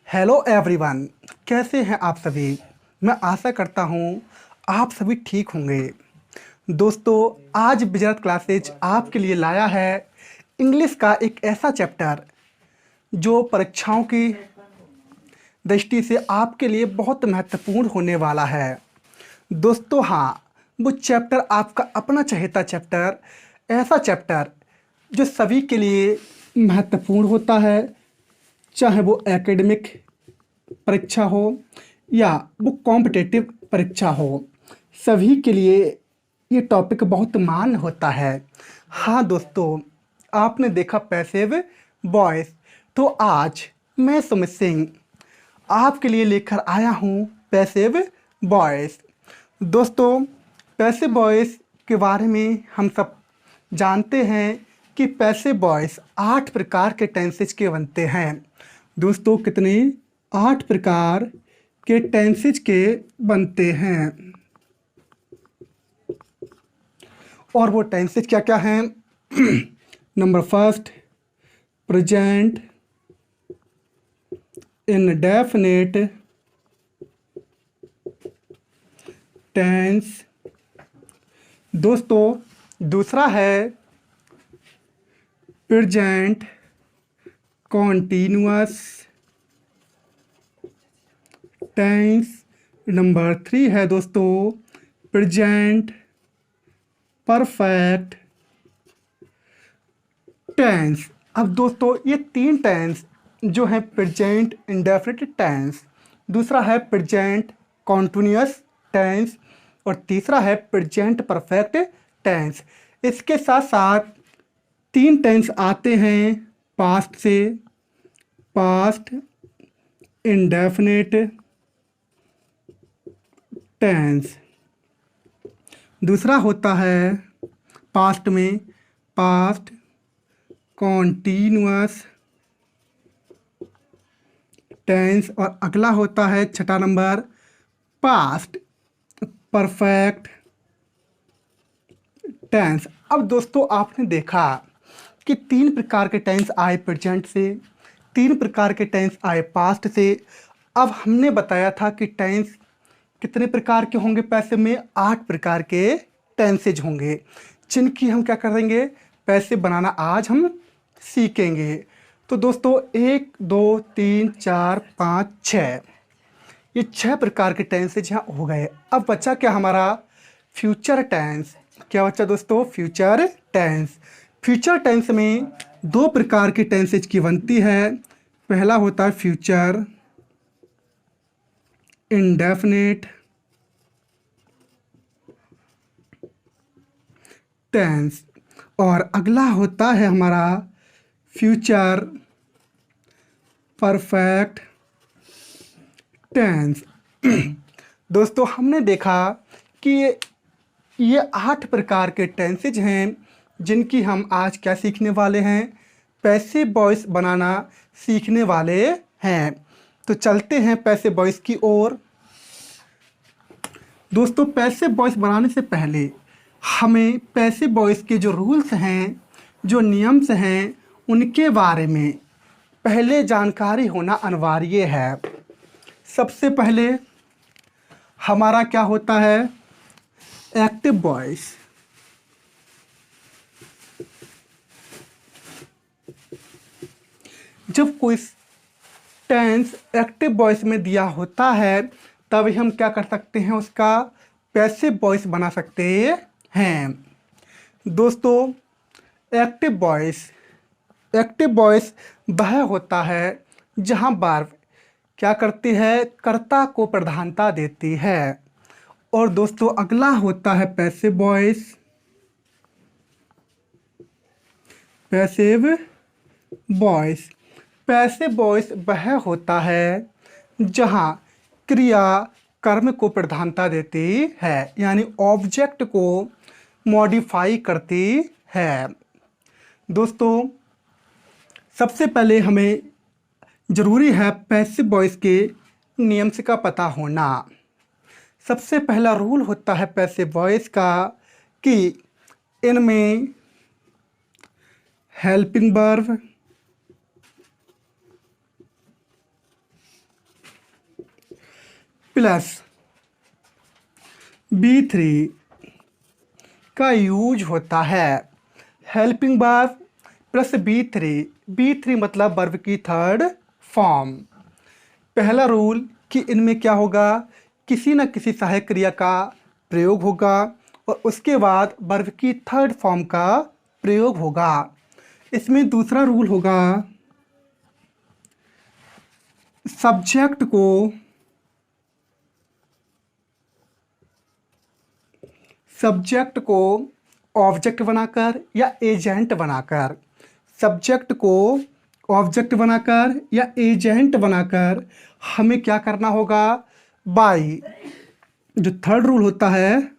Hello everyone, कैसे हैं आप सभी। मैं आशा करता हूँ आप सभी ठीक होंगे। दोस्तों, आज बिजनेस क्लासेज आपके लिए लाया है इंग्लिश का एक ऐसा चैप्टर जो परीक्षाओं की दृष्टि से आपके लिए बहुत महत्वपूर्ण होने वाला है। दोस्तों हाँ, वो चैप्टर आपका अपना चहेता चैप्टर, ऐसा चैप्टर जो सभी के लिए महत्वपूर्ण होता है, चाहे वो एकेडमिक परीक्षा हो या वो कॉम्पिटिटिव परीक्षा हो। सभी के लिए ये टॉपिक बहुत मान होता है। हाँ दोस्तों, आपने देखा पैसिव वॉइस, तो आज मैं सुमित सिंह आपके लिए लेकर आया हूँ पैसिव वॉइस। दोस्तों, पैसिव वॉइस के बारे में हम सब जानते हैं कि पैसिव वॉइस 8 प्रकार के टेंसेज के बनते हैं। दोस्तों, कितने 8 प्रकार के टेंसेज के बनते हैं। और वो टेंसेज क्या क्या हैं? Number first, present indefinite tense. दोस्तों, दूसरा है प्रेजेंट कॉन्टिन्यूअस टेंस। नंबर 3 है दोस्तों प्रेजेंट परफेक्ट टेंस। अब दोस्तों, ये 3 टेंस जो है प्रेजेंट इंडेफिनिट टेंस, दूसरा है प्रेजेंट कॉन्टिन्यूअस टेंस और तीसरा है प्रेजेंट परफेक्ट टेंस। इसके साथ साथ 3 टेंस आते हैं पास्ट से, पास्ट इंडेफिनिट टेंस। दूसरा होता है पास्ट में पास्ट कॉन्टिन्यूअस टेंस और अगला होता है छठा नंबर पास्ट परफेक्ट टेंस। अब दोस्तों, आपने देखा कि 3 प्रकार के टेंस आए प्रेजेंट से, 3 प्रकार के टेंस आए पास्ट से। अब हमने बताया था कि टेंस कितने प्रकार के होंगे, पैसे में 8 प्रकार के टेंसेज होंगे, जिनकी हम क्या करेंगे, पैसे बनाना आज हम सीखेंगे। तो दोस्तों, 1 2 3 4 5 6, ये 6 प्रकार के टेंसेज यहाँ हो गए। अब बचा क्या हमारा, फ्यूचर टेंस। क्या बचा दोस्तों, फ्यूचर टेंस। फ्यूचर टेंस में 2 प्रकार के टेंसेज की बनती है। पहला होता है फ्यूचर इंडेफिनिट टेंस और अगला होता है हमारा फ्यूचर परफेक्ट टेंस। दोस्तों, हमने देखा कि ये 8 प्रकार के टेंसेज हैं, जिनकी हम आज क्या सीखने वाले हैं, पैसिव वॉइस बनाना सीखने वाले हैं। तो चलते हैं पैसिव वॉइस की ओर। दोस्तों, पैसिव वॉइस बनाने से पहले हमें पैसिव वॉइस के जो रूल्स हैं, जो नियम्स हैं, उनके बारे में पहले जानकारी होना अनिवार्य है। सबसे पहले हमारा क्या होता है, एक्टिव वॉइस। जब कोई टेंस एक्टिव वॉइस में दिया होता है, तभी हम क्या कर सकते हैं, उसका पैसिव वॉइस बना सकते हैं। दोस्तों, एक्टिव वॉइस वह होता है जहां वर्ब क्या करती है, कर्ता को प्रधानता देती है। और दोस्तों, अगला होता है passive voice. Passive voice, passive voice वह होता है जहां क्रिया कर्म को प्रधानता देती है, यानी ऑब्जेक्ट को मॉडिफाई करती है। दोस्तों, सबसे पहले हमें ज़रूरी है पैसिव वॉइस के नियम्स का पता होना। सबसे पहला रूल होता है पैसिव वॉइस का कि इनमें हेल्पिंग वर्ब प्लस B3 का यूज होता है। हेल्पिंग वर्ब प्लस B3 मतलब वर्ब की थर्ड फॉर्म। पहला रूल कि इनमें क्या होगा, किसी न किसी सहायक क्रिया का प्रयोग होगा और उसके बाद वर्ब की थर्ड फॉर्म का प्रयोग होगा। इसमें दूसरा रूल होगा, सब्जेक्ट को ऑब्जेक्ट बनाकर या एजेंट बनाकर, सब्जेक्ट को ऑब्जेक्ट बनाकर या एजेंट बनाकर हमें क्या करना होगा, बाई, जो थर्ड रूल होता है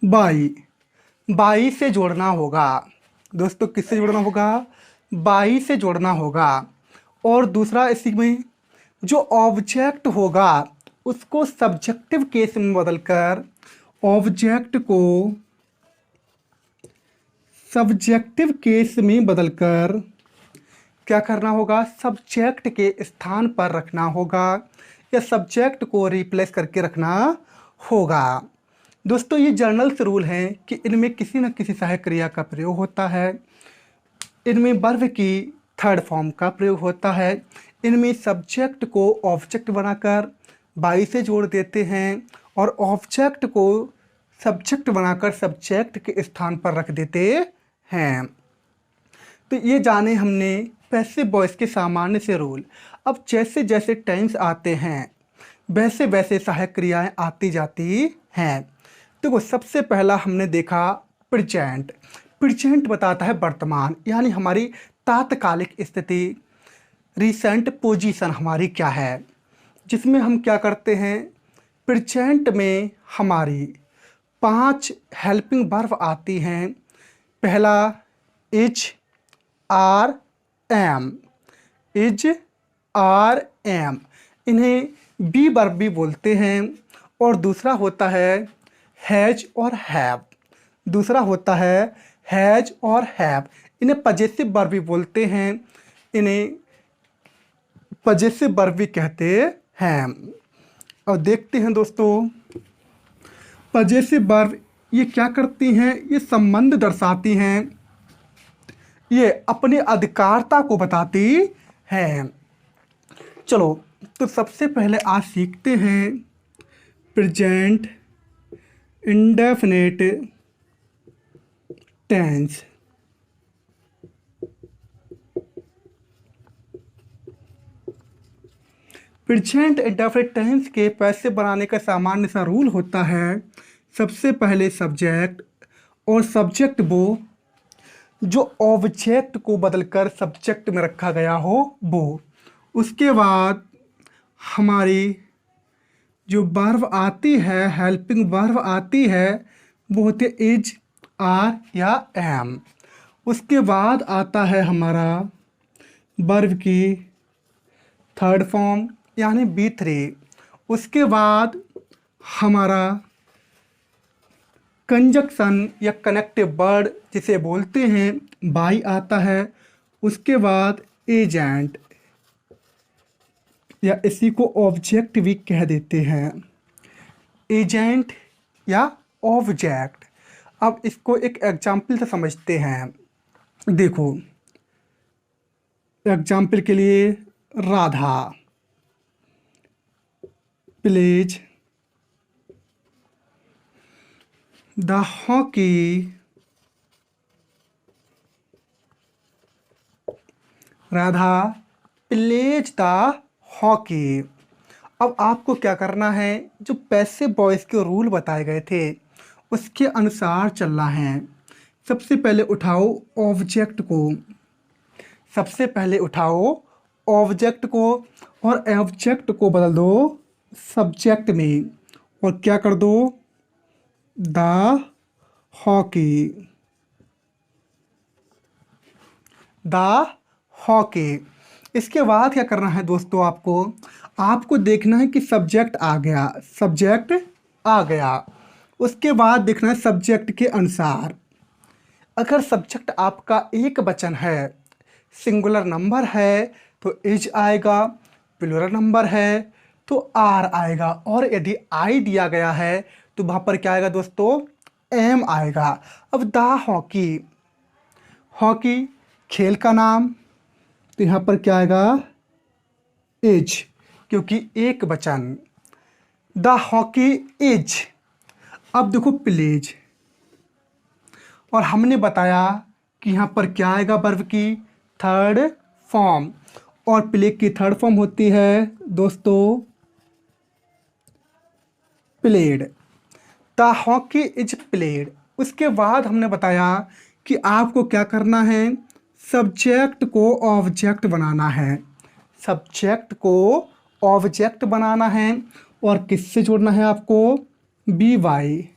बाई से जोड़ना होगा। दोस्तों किससे जोड़ना होगा, बाई से जोड़ना होगा। और दूसरा इसी में जो ऑब्जेक्ट होगा उसको सब्जेक्टिव केस में बदलकर ऑब्जेक्ट को सब्जेक्टिव केस में बदलकर क्या करना होगा, सब्जेक्ट के स्थान पर रखना होगा या सब्जेक्ट को रिप्लेस करके रखना होगा। दोस्तों ये जर्नल्स रूल हैं कि इनमें किसी न किसी सहायक क्रिया का प्रयोग होता है, इनमें वर्ब की थर्ड फॉर्म का प्रयोग होता है, इनमें सब्जेक्ट को ऑब्जेक्ट बनाकर बाई से जोड़ देते हैं और ऑब्जेक्ट को सब्जेक्ट बनाकर सब्जेक्ट के स्थान पर रख देते हैं। तो ये जाने हमने पैसिव वॉइस के सामान्य से रूल। अब जैसे जैसे टेंस आते हैं वैसे वैसे सहायक क्रियाएं आती जाती हैं। देखो सबसे पहला हमने देखा प्रेजेंट। प्रेजेंट बताता है वर्तमान, यानी हमारी तात्कालिक स्थिति, रिसेंट पोजीशन हमारी क्या है, जिसमें हम क्या करते हैं, प्रेजेंट में हमारी 5 हेल्पिंग वर्ब आती हैं। पहला is, are, am, is, are, am, इन्हें बी वर्ब भी बोलते हैं। और दूसरा होता है हैज और हैव, दूसरा होता है हैज और हैव, इन्हें पजेसिव वर्ब भी बोलते हैं, इन्हें पजेसिव वर्ब भी कहते हैं। और देखते हैं दोस्तों पजेसिव वर्ब ये क्या करती हैं, ये संबंध दर्शाती हैं, ये अपनी अधिकारता को बताती हैं। चलो तो सबसे पहले आज सीखते हैं present indefinite tense. Present indefinite tense के पैसिव बनाने का सामान्य सा रूल होता है, सबसे पहले सब्जेक्ट और सब्जेक्ट वो जो ऑब्जेक्ट को बदलकर सब्जेक्ट में रखा गया हो वो। उसके बाद हमारी जो वर्ब आती है, हेल्पिंग वर्ब आती है, वो होती है इज, आर या एम। उसके बाद आता है हमारा वर्ब की थर्ड फॉर्म यानी B3। उसके बाद हमारा कंजक्शन या कनेक्टिव वर्ड जिसे बोलते हैं बाई आता है। उसके बाद एजेंट या इसी को ऑब्जेक्ट भी कह देते हैं, एजेंट या ऑब्जेक्ट। अब इसको एक एग्जाम्पल से समझते हैं। देखो एग्जाम्पल के लिए Radha plays the hockey Radha plays the hockey. अब आपको क्या करना है, जो पैसिव वॉइस के रूल बताए गए थे उसके अनुसार चलना है। सबसे पहले उठाओ ऑब्जेक्ट को, सबसे पहले उठाओ ऑब्जेक्ट को और ऑब्जेक्ट को बदल दो सब्जेक्ट में और क्या कर दो, द हॉकी, द हॉकी। इसके बाद क्या करना है दोस्तों, आपको देखना है कि सब्जेक्ट आ गया, सब्जेक्ट आ गया। उसके बाद देखना है सब्जेक्ट के अनुसार। अगर सब्जेक्ट आपका एक वचन है, सिंगुलर नंबर है तो इज आएगा, प्लूरल नंबर है तो आर आएगा, और यदि आई दिया गया है तो वहाँ पर क्या आएगा दोस्तों, एम आएगा। अब द हॉकी, हॉकी खेल का नाम, तो यहाँ पर क्या आएगा, इज, क्योंकि एक वचन, द हॉकी इज। अब देखो प्लेज, और हमने बताया कि यहाँ पर क्या आएगा, वर्ब की थर्ड फॉर्म, और प्ले की थर्ड फॉर्म होती है दोस्तों played. The hockey is played. उसके बाद हमने बताया कि आपको क्या करना है, सब्जेक्ट को ऑब्जेक्ट बनाना है, सब्जेक्ट को ऑब्जेक्ट बनाना है, और किससे जोड़ना है आपको, बी वाई,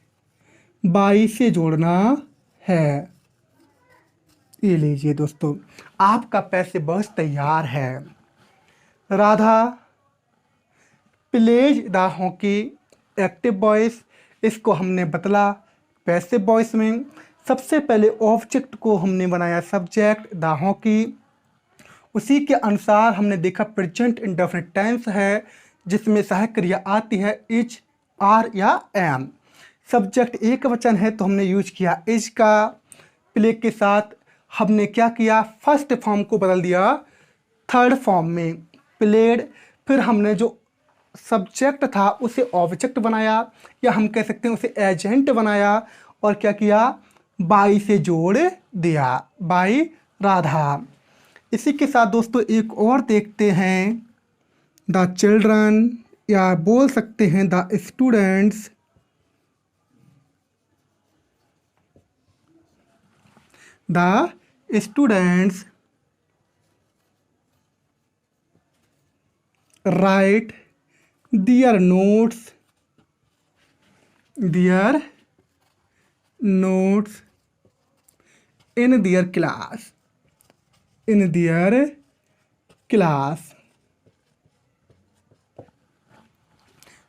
बाई से जोड़ना है। ये लीजिए दोस्तों, आपका पैसे बस तैयार है। Radha plays the hockey active voice, इसको हमने बदला पैसिव वॉइस में। सबसे पहले ऑब्जेक्ट को हमने बनाया सब्जेक्ट द हॉकी, उसी के अनुसार हमने देखा प्रेजेंट इंडेफिनिट टेंस है जिसमें सहायक क्रिया आती है इज, आर या एम। सब्जेक्ट एक वचन है तो हमने यूज किया इज का। प्ले के साथ हमने क्या किया, फर्स्ट फॉर्म को बदल दिया थर्ड फॉर्म में, प्लेड। फिर हमने जो सब्जेक्ट था उसे ऑब्जेक्ट बनाया, या हम कह सकते हैं उसे एजेंट बनाया, और क्या किया, बाई से जोड़ दिया, बाई राधा। इसी के साथ दोस्तों एक और देखते हैं, द चिल्ड्रन, या बोल सकते हैं the students, the students right their notes in their class, in their class.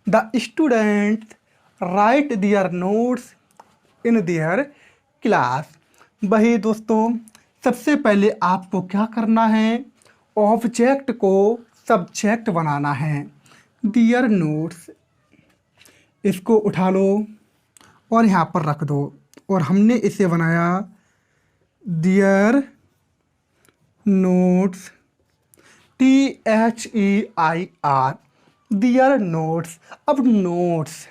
The students write their notes in their class. वही दोस्तों, सबसे पहले आपको क्या करना है, ऑब्जेक्ट को सब्जेक्ट बनाना है, दियर नोट्स, इसको उठा लो और यहाँ पर रख दो, और हमने इसे बनाया दियर नोट्स, THEIR, दियर नोट्स। अब नोट्स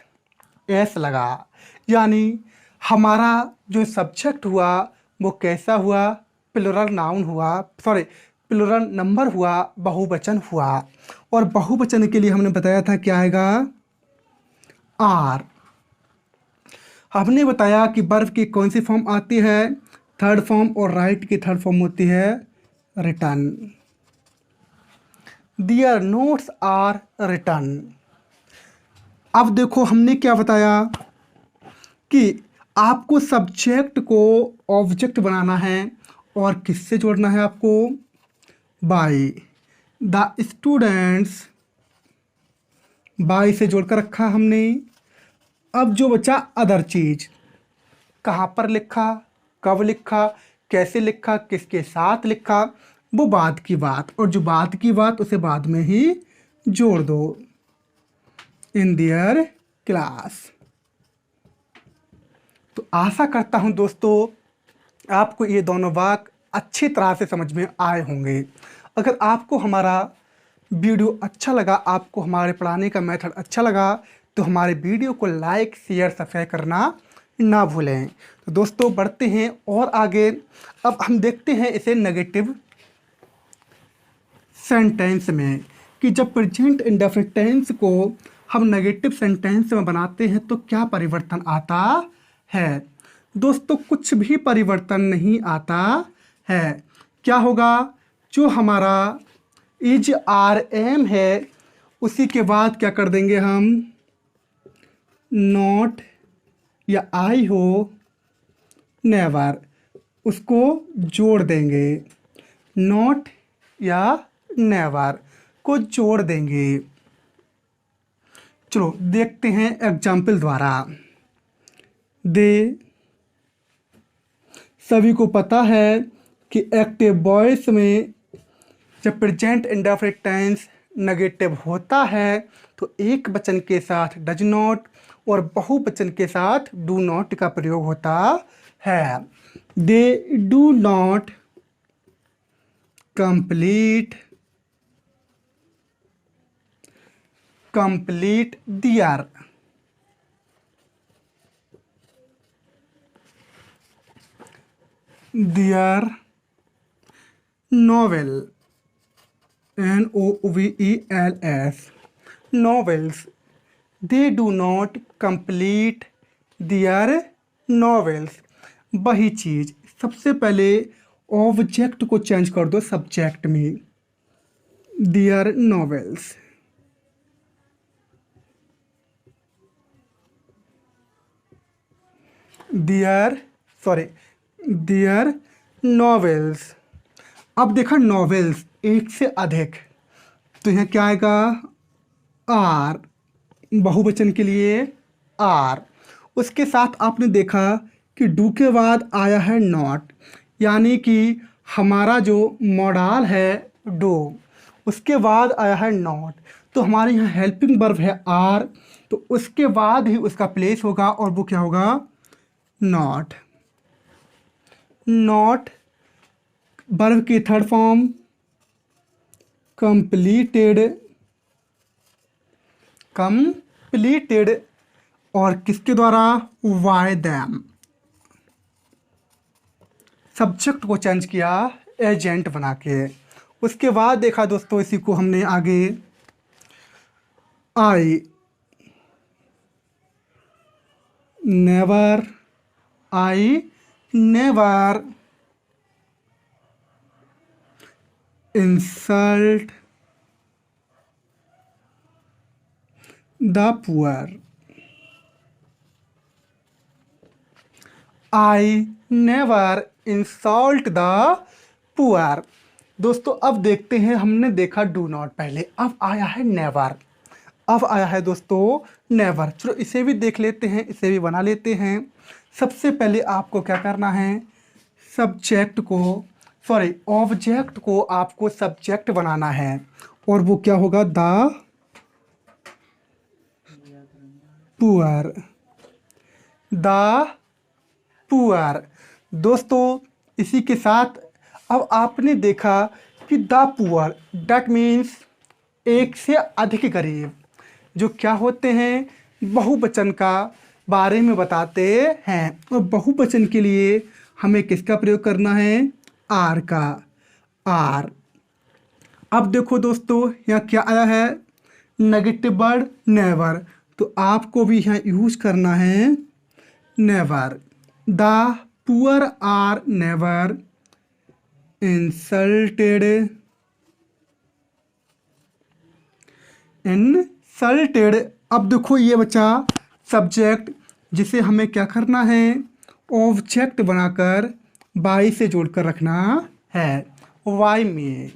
एस लगा, यानी हमारा जो सब्जेक्ट हुआ वो कैसा हुआ, प्लुरल नाउन हुआ, सॉरी प्लुरल नंबर हुआ, बहुवचन हुआ। और बहुवचन के लिए हमने बताया था क्या आएगा, आर। हमने बताया कि वर्ब की कौन सी फॉर्म आती है, थर्ड फॉर्म, और राइट की थर्ड फॉर्म होती है written. Their notes are written. अब देखो हमने क्या बताया कि आपको सब्जेक्ट को ऑब्जेक्ट बनाना है, और किससे जोड़ना है आपको, बाई। द स्टूडेंट्स, बाई से जोड़कर रखा हमने। अब जो बचा अदर चीज, कहाँ पर लिखा, कब लिखा, कैसे लिखा, किसके साथ लिखा, वो बाद की बात, और जो बाद की बात उसे बाद में ही जोड़ दो, इन दियर क्लास। तो आशा करता हूँ दोस्तों आपको ये दोनों वाक्य अच्छी तरह से समझ में आए होंगे। अगर आपको हमारा वीडियो अच्छा लगा, आपको हमारे पढ़ाने का मेथड अच्छा लगा, तो हमारे वीडियो को लाइक शेयर सब्सक्राइब करना ना भूलें। तो दोस्तों बढ़ते हैं और आगे। अब हम देखते हैं इसे नेगेटिव सेंटेंस में, कि जब प्रेजेंट इंडेफिनिट टेंस को हम नेगेटिव सेंटेंस में बनाते हैं तो क्या परिवर्तन आता है। दोस्तों कुछ भी परिवर्तन नहीं आता है। क्या होगा, जो हमारा इज आर एम है उसी के बाद क्या कर देंगे हम, नॉट या आई हो, नेवर, उसको जोड़ देंगे, नॉट या नेवर को जोड़ देंगे। चलो देखते हैं एग्जाम्पल द्वारा। दे, सभी को पता है कि एक्टिव वॉइस में जब प्रेजेंट इंडेफिनिट टेंस नेगेटिव होता है तो एक वचन के साथ डज नॉट और बहुवचन के साथ डू नॉट का प्रयोग होता है। They do not complete their novel, novels, novels. They do not complete their novels. वही चीज, सबसे पहले ऑब्जेक्ट को चेंज कर दो सब्जेक्ट में, their novels. their novels. अब देखा नॉवेल्स एक से अधिक, तो यहाँ क्या आएगा, आर, बहुवचन के लिए आर। उसके साथ आपने देखा कि डू के बाद आया है नॉट, यानी कि हमारा जो मॉडल है डू, उसके बाद आया है नॉट, तो हमारे यहाँ हेल्पिंग वर्ब है आर, तो उसके बाद ही उसका प्लेस होगा और वो क्या होगा, नॉट। नॉट वर्ब की थर्ड फॉर्म कंप्लीटेड और किसके द्वारा, वाई दैम। सब्जेक्ट को चेंज किया एजेंट बना के। उसके बाद देखा दोस्तों, इसी को हमने आगे I never insult the poor. I never insult the poor. दोस्तों अब देखते हैं, हमने देखा डू नॉट पहले, अब आया है नेवर, अब आया है दोस्तों नेवर। चलो इसे भी देख लेते हैं, इसे भी बना लेते हैं। सबसे पहले आपको क्या करना है, ऑब्जेक्ट को आपको सब्जेक्ट बनाना है, और वो क्या होगा, द पुअर। दोस्तों इसी के साथ अब आपने देखा कि द पुअर डैट मीन्स एक से अधिक गरीब, जो क्या होते हैं, बहुवचन का बारे में बताते हैं, और बहुवचन के लिए हमें किसका प्रयोग करना है, आर का, आर। अब देखो दोस्तों यहाँ क्या आया है, नेगेटिव वर्ड नेवर, तो आपको भी यहाँ यूज करना है never. The poor are never insulted अब देखो ये बचा सब्जेक्ट, जिसे हमें क्या करना है, ऑब्जेक्ट बनाकर बाई से जोड़कर रखना है, वाई में।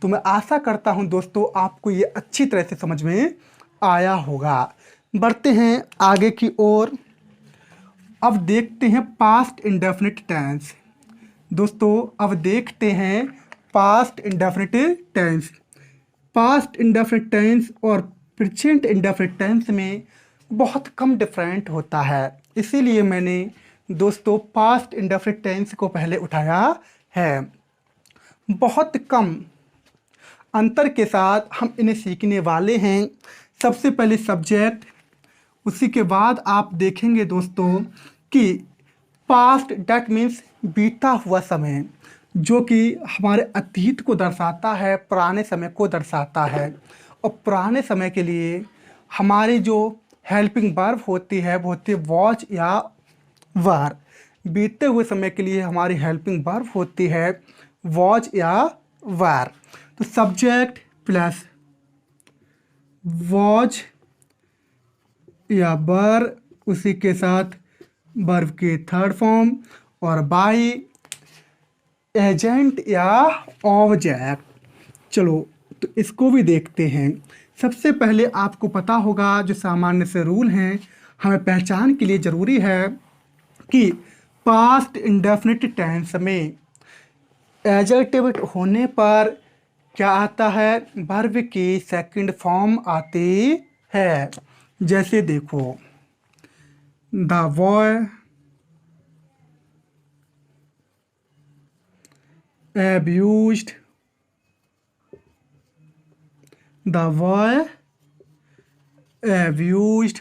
तो मैं आशा करता हूं दोस्तों आपको ये अच्छी तरह से समझ में आया होगा। बढ़ते हैं आगे की ओर। अब देखते हैं पास्ट इंडेफिनिट टेंस। दोस्तों अब देखते हैं past indefinite tense. Past indefinite tense और प्रेजेंट इंडेफिनिट टेंस में बहुत कम डिफरेंट होता है, इसीलिए मैंने दोस्तों पास्ट इंडेफिनिट टेंस को पहले उठाया है। बहुत कम अंतर के साथ हम इन्हें सीखने वाले हैं। सबसे पहले सब्जेक्ट, उसी के बाद आप देखेंगे दोस्तों कि पास्ट डैट मीन्स बीता हुआ समय, जो कि हमारे अतीत को दर्शाता है, पुराने समय को दर्शाता है। और पुराने समय के लिए हमारी जो हेल्पिंग वर्ब होती है वो होती है वॉच या वर। बीते हुए समय के लिए हमारी हेल्पिंग वर्ब होती है वॉच या वर। तो सब्जेक्ट प्लस वॉच या वर, उसी के साथ वर्ब की थर्ड फॉर्म, और बाई एजेंट या ऑब्जेक्ट। चलो तो इसको भी देखते हैं। सबसे पहले आपको पता होगा जो सामान्य से रूल हैं, हमें पहचान के लिए ज़रूरी है कि पास्ट इंडेफिनिट टेंस में एडजेक्टिव होने पर क्या आता है, वर्ब की सेकंड फॉर्म आती है। जैसे देखो, the boy abused the boy abused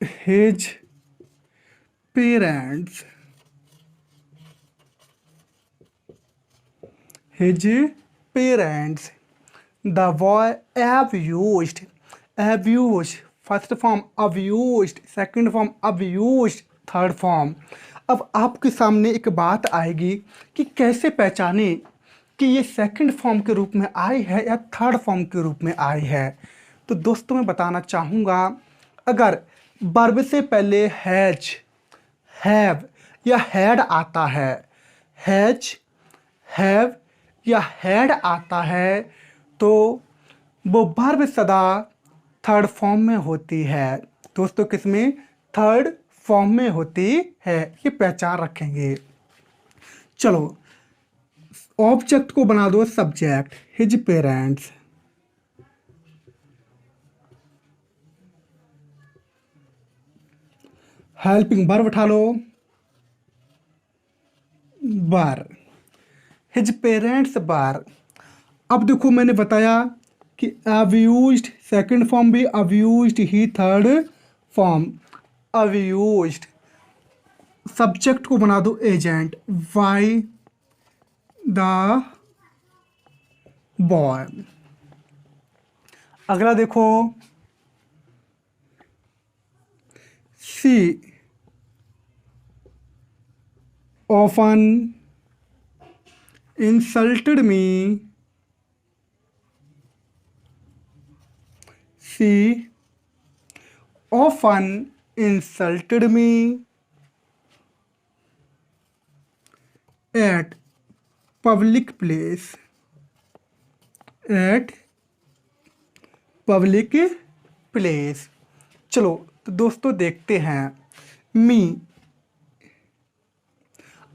his parents. His parents. The boy abused. Abused. First form abused, second form abused, third form. अब आपके सामने एक बात आएगी कि कैसे पहचाने कि ये सेकंड फॉर्म के रूप में आई है या थर्ड फॉर्म के रूप में आई है। तो दोस्तों मैं बताना चाहूँगा, अगर वर्ब से पहले हैज, हैव या हैड आता है, हैज, हैव या हैड आता है, तो वो वर्ब सदा थर्ड फॉर्म में होती है। दोस्तों किसमें, थर्ड फॉर्म में होती है, ये पहचान रखेंगे। चलो ऑब्जेक्ट को बना दो subject, his parents. Helping verb उठा लो, वर, हिज पेरेंट्स वर। अब देखो मैंने बताया कि अब्यूज्ड सेकंड फॉर्म भी, अब्यूज्ड ही थर्ड फॉर्म। अब्यूज्ड सब्जेक्ट को बना दो एजेंट, वाई द बॉय। अगला देखो, she often insulted me, she often insulted me at public place, at public place. चलो तो दोस्तों देखते हैं, मी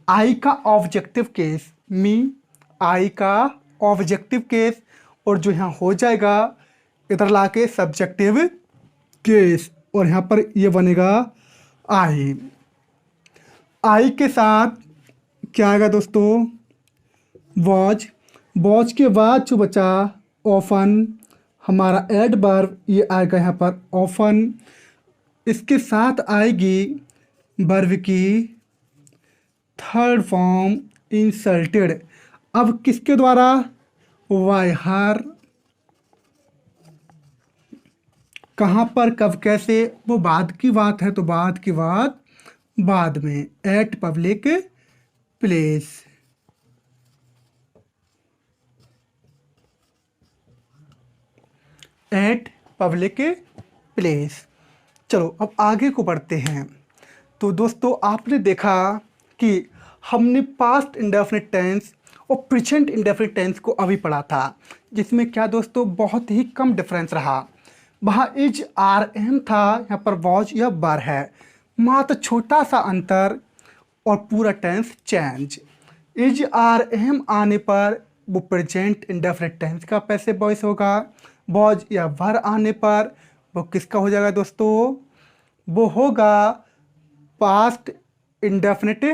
आई का ऑब्जेक्टिव केस, मी आई का ऑब्जेक्टिव केस, और जो यहाँ हो जाएगा इधर लाके सब्जेक्टिव केस, और यहाँ पर ये बनेगा आई। आई के साथ क्या आएगा दोस्तों, वॉज। वॉज के बाद जो बचा ऑफन, हमारा एडवर्ब, ये आएगा यहाँ पर ऑफन। इसके साथ आएगी वर्ब की थर्ड फॉर्म इंसल्टेड। अब किसके द्वारा, वाई हर। कहाँ पर, कब, कैसे, वो बाद की बात है, तो बाद की बात बाद में। Eight public place, at public place. चलो अब आगे को बढ़ते हैं। तो दोस्तों आपने देखा कि हमने पास्ट इंडेफिनिट टेंस और प्रेजेंट इंडेफिनिट टेंस को अभी पढ़ा था, जिसमें क्या दोस्तों बहुत ही कम डिफरेंस रहा। वहाँ इज आर एम था, यहाँ पर वॉज या वर है, मात्र छोटा सा अंतर और पूरा tense change. Is are am आने पर वो प्रेजेंट इंडेफिनिट टेंस का पैसिव वॉइस होगा, वॉज या वर आने पर वो किसका हो जाएगा दोस्तों, वो होगा पास्ट इंडेफिनिट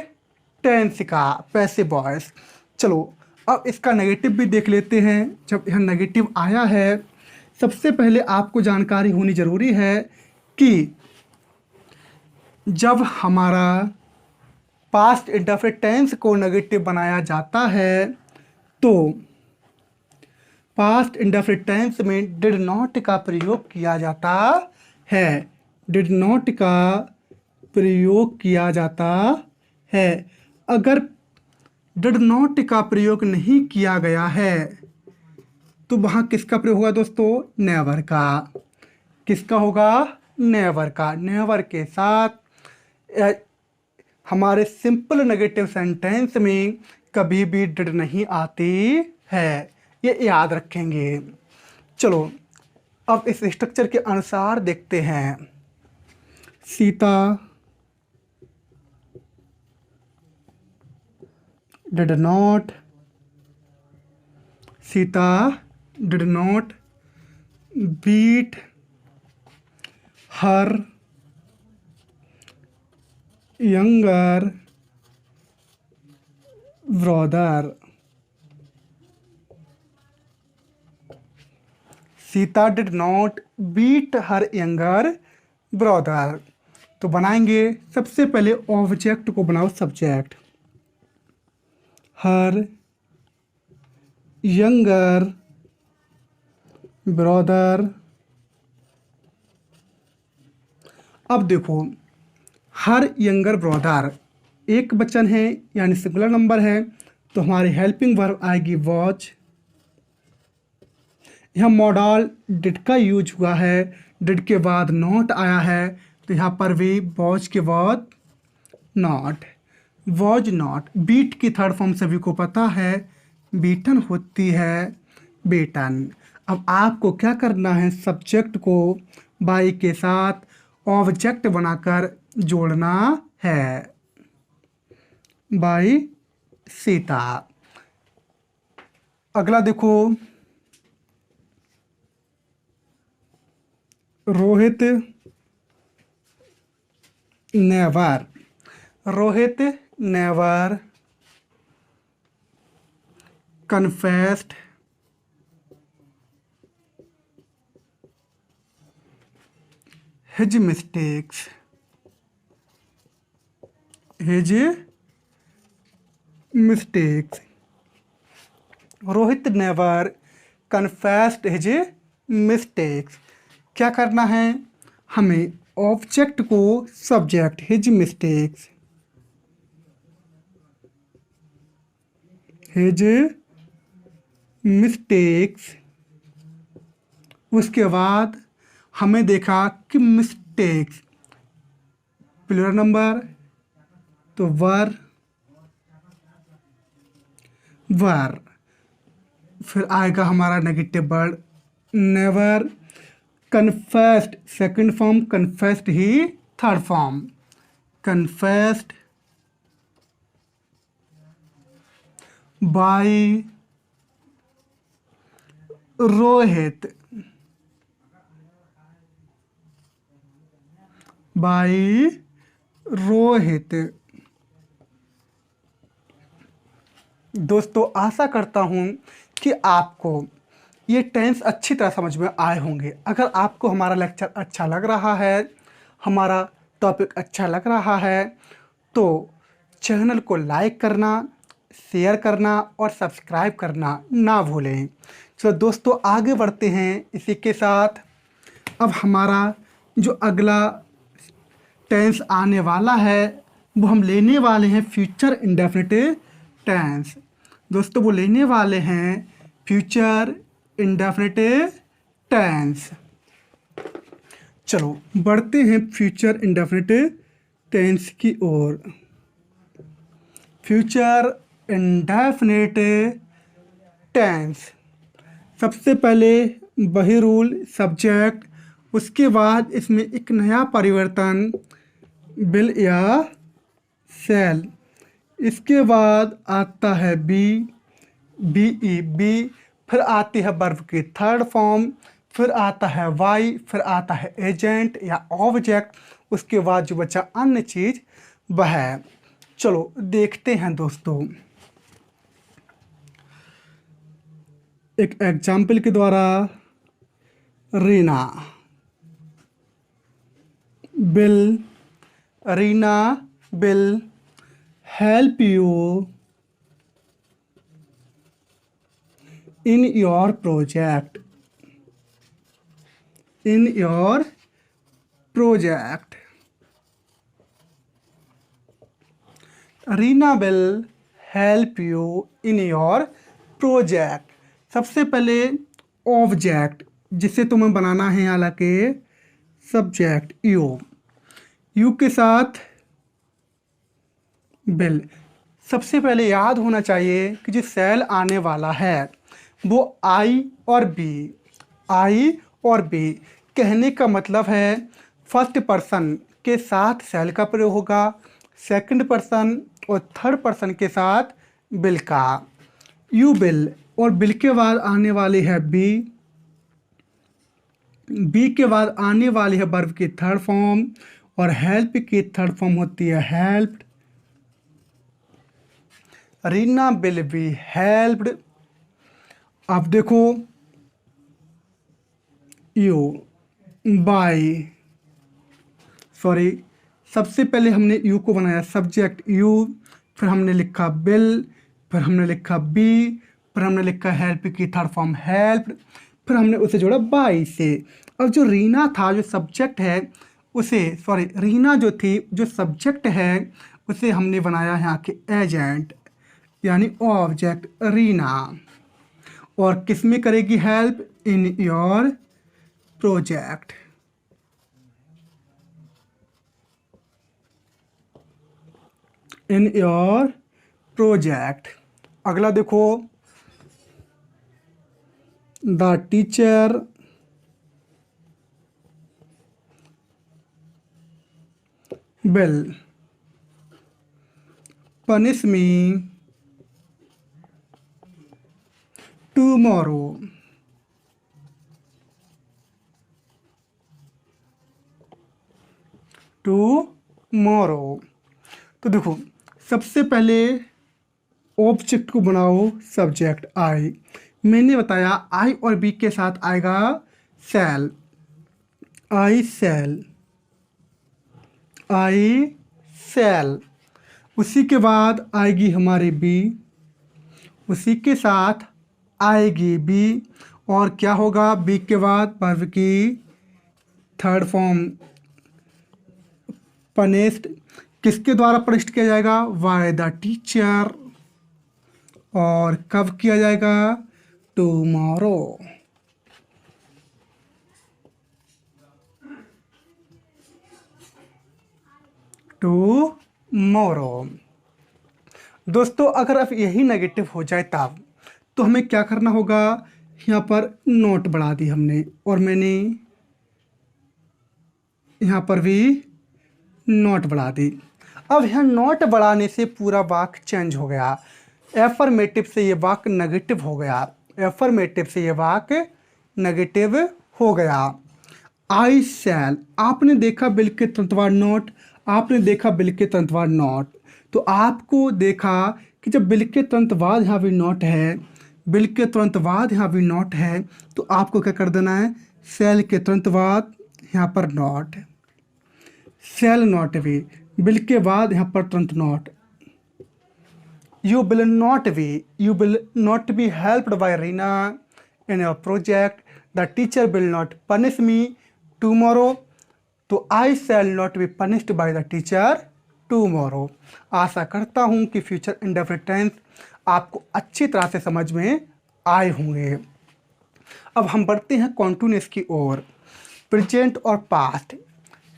टेंस का पैसिव वॉइस। चलो अब इसका नेगेटिव भी देख लेते हैं। जब यह नेगेटिव आया है, सबसे पहले आपको जानकारी होनी ज़रूरी है कि जब हमारा पास्ट इंडेफिनिट टेंस को नेगेटिव बनाया जाता है तो पास्ट इंडेफिनिट टेंस में डिड नॉट का प्रयोग किया जाता है, डिड नॉट का प्रयोग किया जाता है। अगर डिड नॉट का प्रयोग नहीं किया गया है तो वहाँ किसका प्रयोग होगा दोस्तों, नेवर का। किसका होगा, नेवर का। नेवर के साथ हमारे सिंपल नेगेटिव सेंटेंस में कभी भी डिड नहीं आती है, ये याद रखेंगे। चलो अब इस स्ट्रक्चर के अनुसार देखते हैं। Sita did not Sita did not beat her younger brother. Sita did not beat her younger brother. तो बनाएंगे, सबसे पहले ऑब्जेक्ट को बनाओ सब्जेक्ट, हर यंगर ब्रदर। अब देखो, हर यंगर ब्रदर एक वचन है यानी सिंगुलर नंबर है, तो हमारी हेल्पिंग वर्ब आएगी वॉच। यहाँ मॉडल डिड का यूज हुआ है, डिड के बाद नॉट आया है, तो यहाँ पर भी वॉच के बाद नॉट, वॉज नॉट। बीट की थर्ड फॉर्म सभी को पता है, बीटन होती है बेटन। अब आपको क्या करना है, सब्जेक्ट को बाई के साथ ऑब्जेक्ट बनाकर जोड़ना है, बाई सीता। अगला देखो, Rohit never, Rohit never confessed his mistakes, his mistakes। Rohit never confessed his mistakes. क्या करना है, हमें ऑब्जेक्ट को subject his mistakes, his mistakes. उसके बाद हमें देखा कि मिस्टेक्स प्लूरल नंबर, तो वर, वर। फिर आएगा हमारा negative word never. Confessed second form, confessed ही third form, confessed by Rohit, by Rohit. दोस्तों आशा करता हूँ कि आपको ये टेंस अच्छी तरह समझ में आए होंगे। अगर आपको हमारा लेक्चर अच्छा लग रहा है, हमारा टॉपिक अच्छा लग रहा है, तो चैनल को लाइक करना, शेयर करना और सब्सक्राइब करना ना भूलें। तो दोस्तों आगे बढ़ते हैं इसी के साथ। अब हमारा जो अगला टेंस आने वाला है वो हम लेने वाले हैं फ्यूचर इंडेफिनिट टेंस। दोस्तों वो लेने वाले हैं फ्यूचर इंडेफिनिट टेंस। चलो बढ़ते हैं फ्यूचर इंडेफिनिट टेंस की ओर। फ्यूचर इंडेफिनिट टेंस, सबसे पहले वही रूल सब्जेक्ट, उसके बाद इसमें एक नया परिवर्तन विल या शैल, इसके बाद आता है बी, बी ई बी, फिर आती है वर्ब की थर्ड फॉर्म, फिर आता है वाई, फिर आता है एजेंट या ऑब्जेक्ट, उसके बाद जो बचा अन्य चीज वह है। चलो देखते हैं दोस्तों एक एग्जाम्पल के द्वारा। Reena bill, Reena bill help you in your project, in your project. Reena will help you in your project. सबसे पहले ऑब्जेक्ट जिसे तुम्हें बनाना है, हालांकि सब्जेक्ट यू, यू के साथ बिल। सबसे पहले याद होना चाहिए कि जो सेल आने वाला है वो आई और बी, आई और बी। कहने का मतलब है फर्स्ट पर्सन के साथ सेल का प्रयोग होगा, सेकंड पर्सन और थर्ड पर्सन के साथ बिल का। यू विल, और बिल के बाद आने वाली है बी, बी के बाद आने वाली है वर्ब की थर्ड फॉर्म, और हेल्प की थर्ड फॉर्म होती है helped. Reena will be helped. अब देखो यू बाय, सॉरी, सबसे पहले हमने यू को बनाया सब्जेक्ट यू, फिर हमने लिखा बिल, फिर हमने लिखा बी, फिर हमने लिखा हेल्प की थर्ड फॉर्म हेल्प, फिर हमने उसे जोड़ा बाय से। अब जो रीना था जो सब्जेक्ट है उसे, सॉरी, रीना जो थी जो सब्जेक्ट है उसे हमने बनाया यहाँ के एजेंट यानी ऑब्जेक्ट रीना। और किस में करेगी help? In your project. In your project. अगला देखो, the teacher will punish me tomorrow. Tomorrow. तो देखो, सबसे पहले ऑब्जेक्ट को बनाओ सब्जेक्ट आई। मैंने बताया आई और बी के साथ आएगा सेल, आई सेल, आई सेल। उसी के बाद आएगी हमारी बी, उसी के साथ आएगी बी, और क्या होगा बी के बाद? वर्ब की थर्ड फॉर्म पनिश्ड। किसके द्वारा पनिश्ड किया जाएगा? By the teacher. और कब किया जाएगा? टुमारो। टुमारो। दोस्तों, अगर अब यही नेगेटिव हो जाए तब तो हमें क्या करना होगा? यहाँ पर नोट बढ़ा दी हमने, और मैंने यहाँ पर भी नोट बढ़ा दी। अब यहाँ नोट बढ़ाने से पूरा वाक्य चेंज हो गया। एफर्मेटिव से ये वाक्य नेगेटिव हो गया, एफर्मेटिव से ये वाक्य नेगेटिव हो गया। आई शैल, आपने देखा बिल के तंतवार नोट, आपने देखा बिल के तंतवार नोट। तो आपको देखा कि जब बिल के तुरंत बाद यहाँ भी नोट है, बिल के तुरंत बाद यहाँ भी नोट है, तो आपको क्या कर देना है? शैल के तुरंत बाद यहाँ पर note, shall not be, bill के बाद यहाँ पर तुरंत note. You will not be helped by Rina in your project. The teacher will not punish me tomorrow. तो I shall not be punished by the teacher tomorrow. आशा करता हूँ कि future indefinite tense आपको अच्छी तरह से समझ में आए होंगे। अब हम बढ़ते हैं कॉन्टिन्यूअस की ओर। प्रेजेंट और पास्ट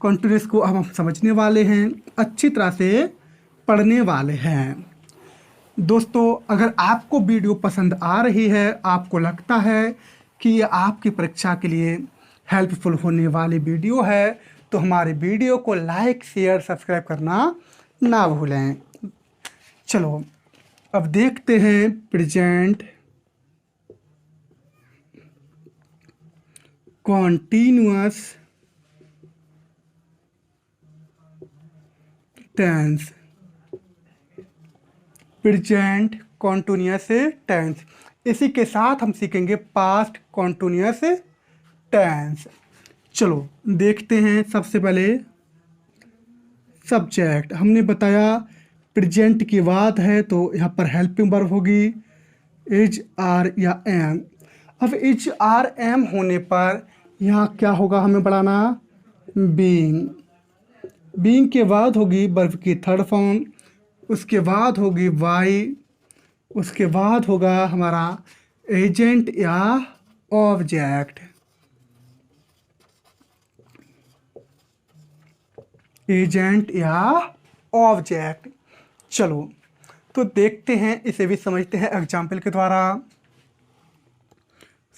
कॉन्टिन्यूअस को अब हम समझने वाले हैं, अच्छी तरह से पढ़ने वाले हैं। दोस्तों, अगर आपको वीडियो पसंद आ रही है, आपको लगता है कि ये आपकी परीक्षा के लिए हेल्पफुल होने वाली वीडियो है, तो हमारे वीडियो को लाइक, शेयर, सब्सक्राइब करना ना भूलें। चलो अब देखते हैं present continuous tense. Present continuous tense, इसी के साथ हम सीखेंगे पास्ट कॉन्टिन्यूअस टेंस। चलो देखते हैं। सबसे पहले सब्जेक्ट हमने बताया प्रेजेंट की बात है तो यहाँ पर हेल्पिंग वर्ब होगी इज, आर या एम। अब इज, आर, एम होने पर यहाँ क्या होगा हमें बढ़ाना? बीइंग। बीइंग के बाद होगी वर्ब की थर्ड फॉर्म, उसके बाद होगी वाई, उसके बाद होगा हमारा एजेंट या ऑब्जेक्ट, एजेंट या ऑब्जेक्ट। चलो तो देखते हैं, इसे भी समझते हैं एग्जाम्पल के द्वारा।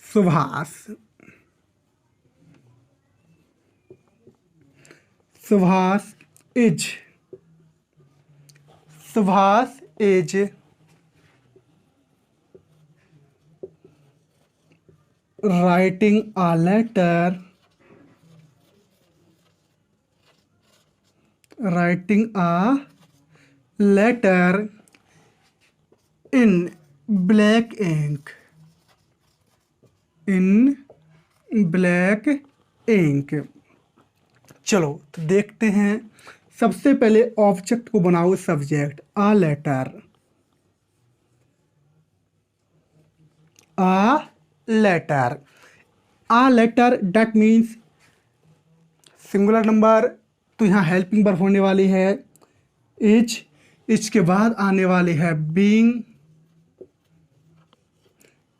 Subhash, Subhash is, Subhash is writing a letter, writing a letter in black ink, in black ink। चलो तो देखते हैं। सबसे पहले ऑब्जेक्ट को बनाओ subject, a letter, a letter, a letter that means singular number, तो यहाँ हेल्पिंग वर्ब होने वाली है इज, इसके बाद आने वाली है बीइंग,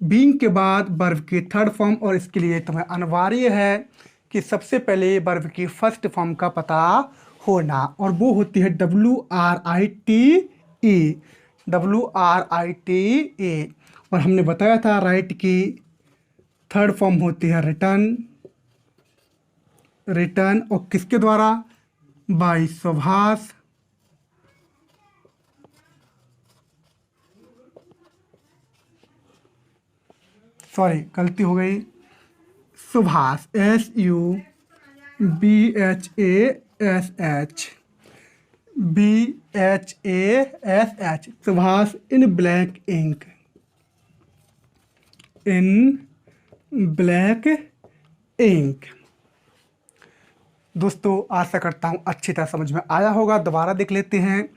बीइंग के बाद वर्ब की थर्ड फॉर्म, और इसके लिए तुम्हें अनिवार्य है कि सबसे पहले वर्ब की फर्स्ट फॉर्म का पता होना, और वो होती है WRITE, WRITE। और हमने बताया था राइट की थर्ड फॉर्म होती है रिटर्न, रिटर्न, और किसके द्वारा? बाय सुभाष, सॉरी गलती हो गई, Subhash, SUBHASH, BHASH, Subhash in black ink, in black ink. दोस्तों आशा करता हूँ अच्छी तरह समझ में आया होगा। दोबारा देख लेते हैं।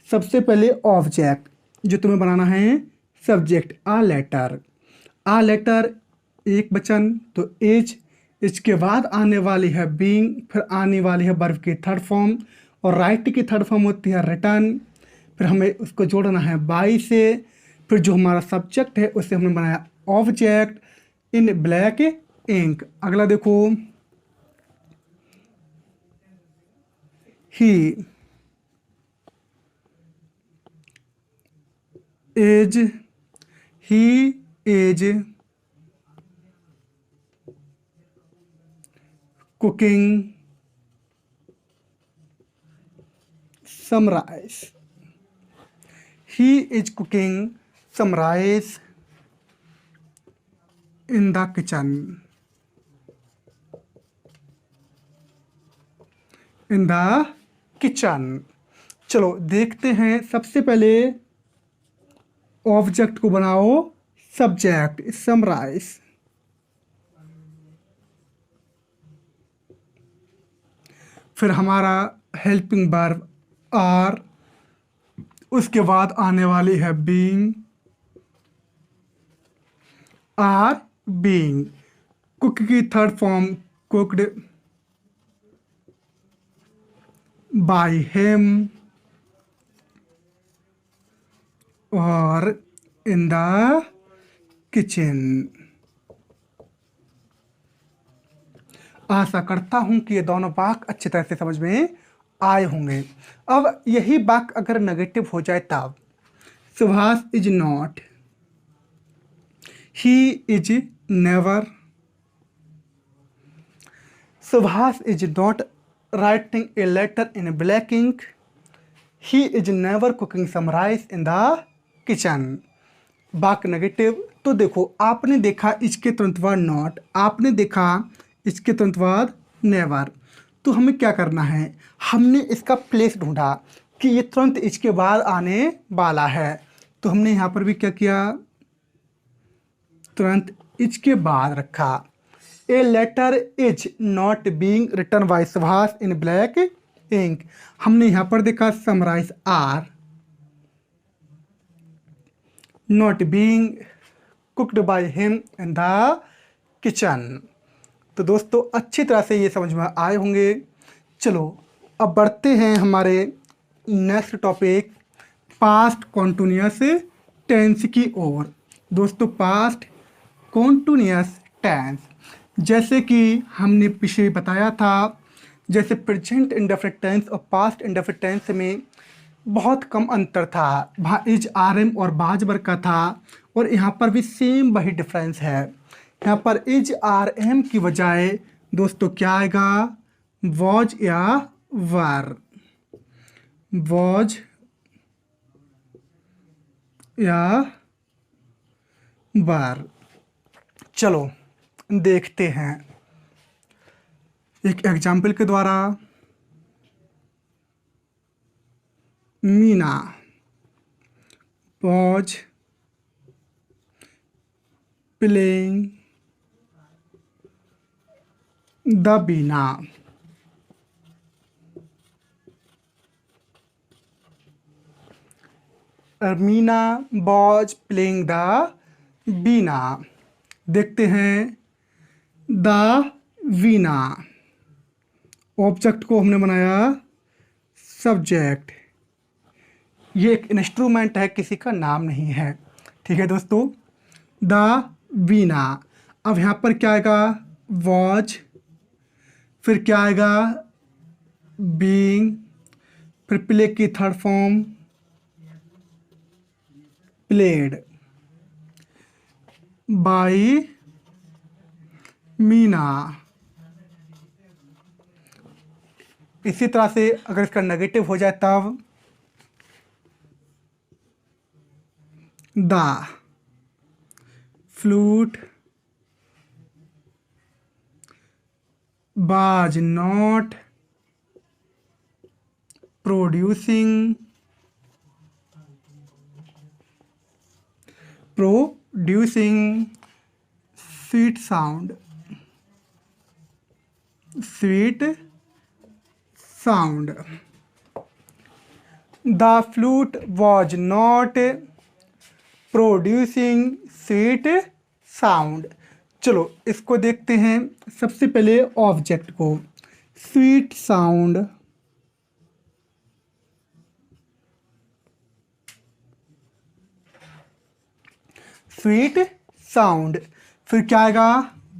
सबसे पहले ऑब्जेक्ट जो तुम्हें बनाना है subject, a letter, a letter एक वचन तो एज, इसके बाद आने वाली है बीइंग, फिर आने वाली है वर्ब की थर्ड फॉर्म, और राइट की थर्ड फॉर्म होती है रिटर्न, फिर हमें उसको जोड़ना है बाई से, फिर जो हमारा सब्जेक्ट है उसे हमने बनाया ऑब्जेक्ट इन ब्लैक इंक। अगला देखो, he is, he is cooking some rice, he is cooking some rice in the kitchen, in the kitchen। चलो देखते हैं। सबसे पहले ऑब्जेक्ट को बनाओ सब्जेक्ट, सम राइस, फिर हमारा हेल्पिंग वर्ब आर, उसके बाद आने वाली है बीइंग, आर बीइंग, कुक की third form cooked by him, और इन द किचन। आशा करता हूं कि ये दोनों वाक्य अच्छी तरह से समझ में आए होंगे। अब यही वाक्य अगर नेगेटिव हो जाए तब, Subhash is not, he is never, Subhash is not writing a letter in black ink, he is never cooking some rice in the kitchen. वाक्य नेगेटिव। तो देखो आपने देखा इसके तुरंत बाद नॉट, आपने देखा इसके तुरंत बाद नेवर, तो हमें क्या करना है, हमने इसका प्लेस ढूंढा कि ये तुरंत इसके बाद आने वाला है, तो हमने यहाँ पर भी क्या किया, तुरंत इसके बाद रखा। A letter is not being written by Subhash in black ink, हमने यहाँ पर देखा some rice are not being cooked by him in the kitchen. तो दोस्तों अच्छी तरह से ये समझ में आए होंगे। चलो अब बढ़ते हैं हमारे next topic, past continuous tense की ओर। दोस्तों पास्ट कॉन्टिन्यूअस टेंस, जैसे कि हमने पीछे बताया था, जैसे प्रेजेंट इंडेफिनिट टेंस और पास्ट इंडेफिनिट टेंस में बहुत कम अंतर था, वहाँ इज आर एम और बाज वर्ग का था, और यहाँ पर भी सेम वही डिफरेंस है। यहाँ पर इज आर एम की बजाय दोस्तों क्या आएगा, वॉज या वर, वॉज या वर। चलो देखते हैं। एक एग्जाम्पल के द्वारा, Meena was playing the Bina. Meena was playing the बीना। देखते हैं द वीना। ऑब्जेक्ट को हमने बनाया सब्जेक्ट। ये एक इंस्ट्रूमेंट है, किसी का नाम नहीं है। ठीक है दोस्तों, द वीना। अब यहाँ पर क्या आएगा? वॉच, फिर क्या आएगा? बीइंग, फिर प्ले की third form played by Meena. इसी तरह से अगर इसका नेगेटिव हो जाए तब the flute was not producing sweet sound। The flute was not producing sweet sound। चलो इसको देखते हैं। सबसे पहले ऑब्जेक्ट को, स्वीट साउंड, स्वीट साउंड। फिर क्या आएगा?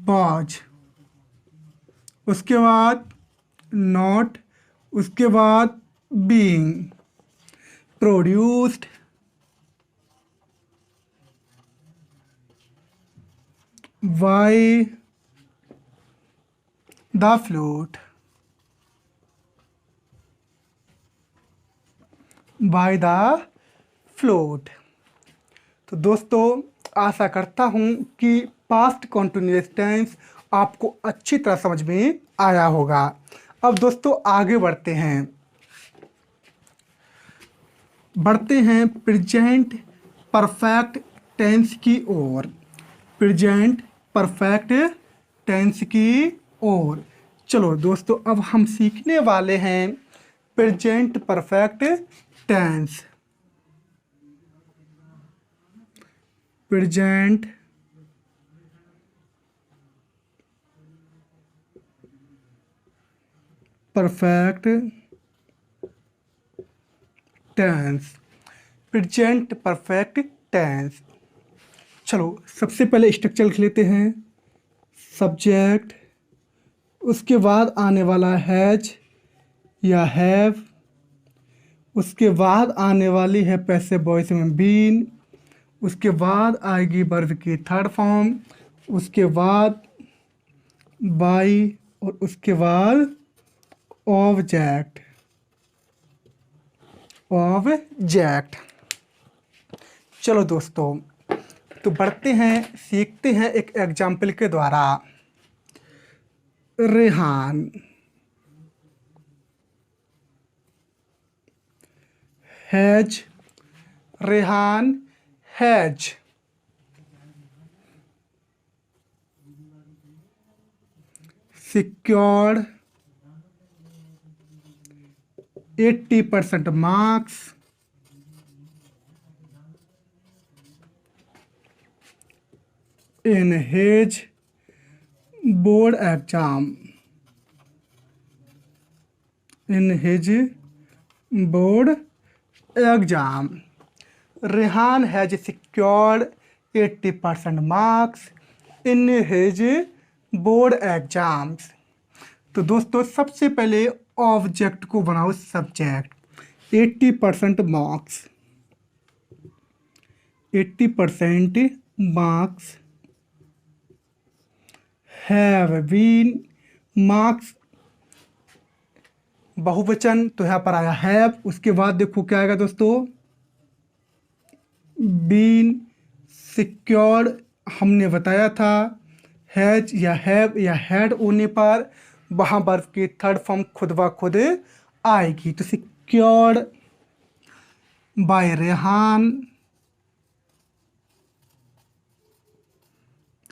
बॉज, उसके बाद नॉट, उसके बाद being, produced by the flute, by the flute. तो दोस्तों आशा करता हूँ कि पास्ट कॉन्टिन्यूअस टेंस आपको अच्छी तरह समझ में आया होगा। अब दोस्तों आगे बढ़ते हैं प्रेजेंट परफेक्ट टेंस की ओर। प्रेजेंट परफेक्ट टेंस की ओर। चलो दोस्तों अब हम सीखने वाले हैं present perfect tense. Present perfect tense. Present perfect tense. चलो सबसे पहले स्ट्रक्चर लिख लेते हैं। सब्जेक्ट, उसके बाद आने वाला हैज या हैव, उसके बाद आने वाली है पैसिव वॉइस में बीन, उसके बाद आएगी वर्ब की थर्ड फॉर्म, उसके बाद बाई, और उसके बाद ऑब्जेक्ट। चलो दोस्तों तो बढ़ते हैं, सीखते हैं एक एग्जाम्पल के द्वारा। Rehan has, Rehan has secured 80% marks in his board exam। Rehan has secured 80% marks in his board exams. तो दोस्तों सबसे पहले ऑब्जेक्ट को बनाओ subject. 80% marks, 80% marks have been, marks बहुवचन तो यहाँ पर आया हैव। उसके बाद देखो क्या आएगा दोस्तों? बीन, सिक्योर्ड हमने बताया था, हैज या हैव या हैड होने पर वहाँ वर्ब की थर्ड फॉर्म खुद ब खुद आएगी। तो secured by Rehan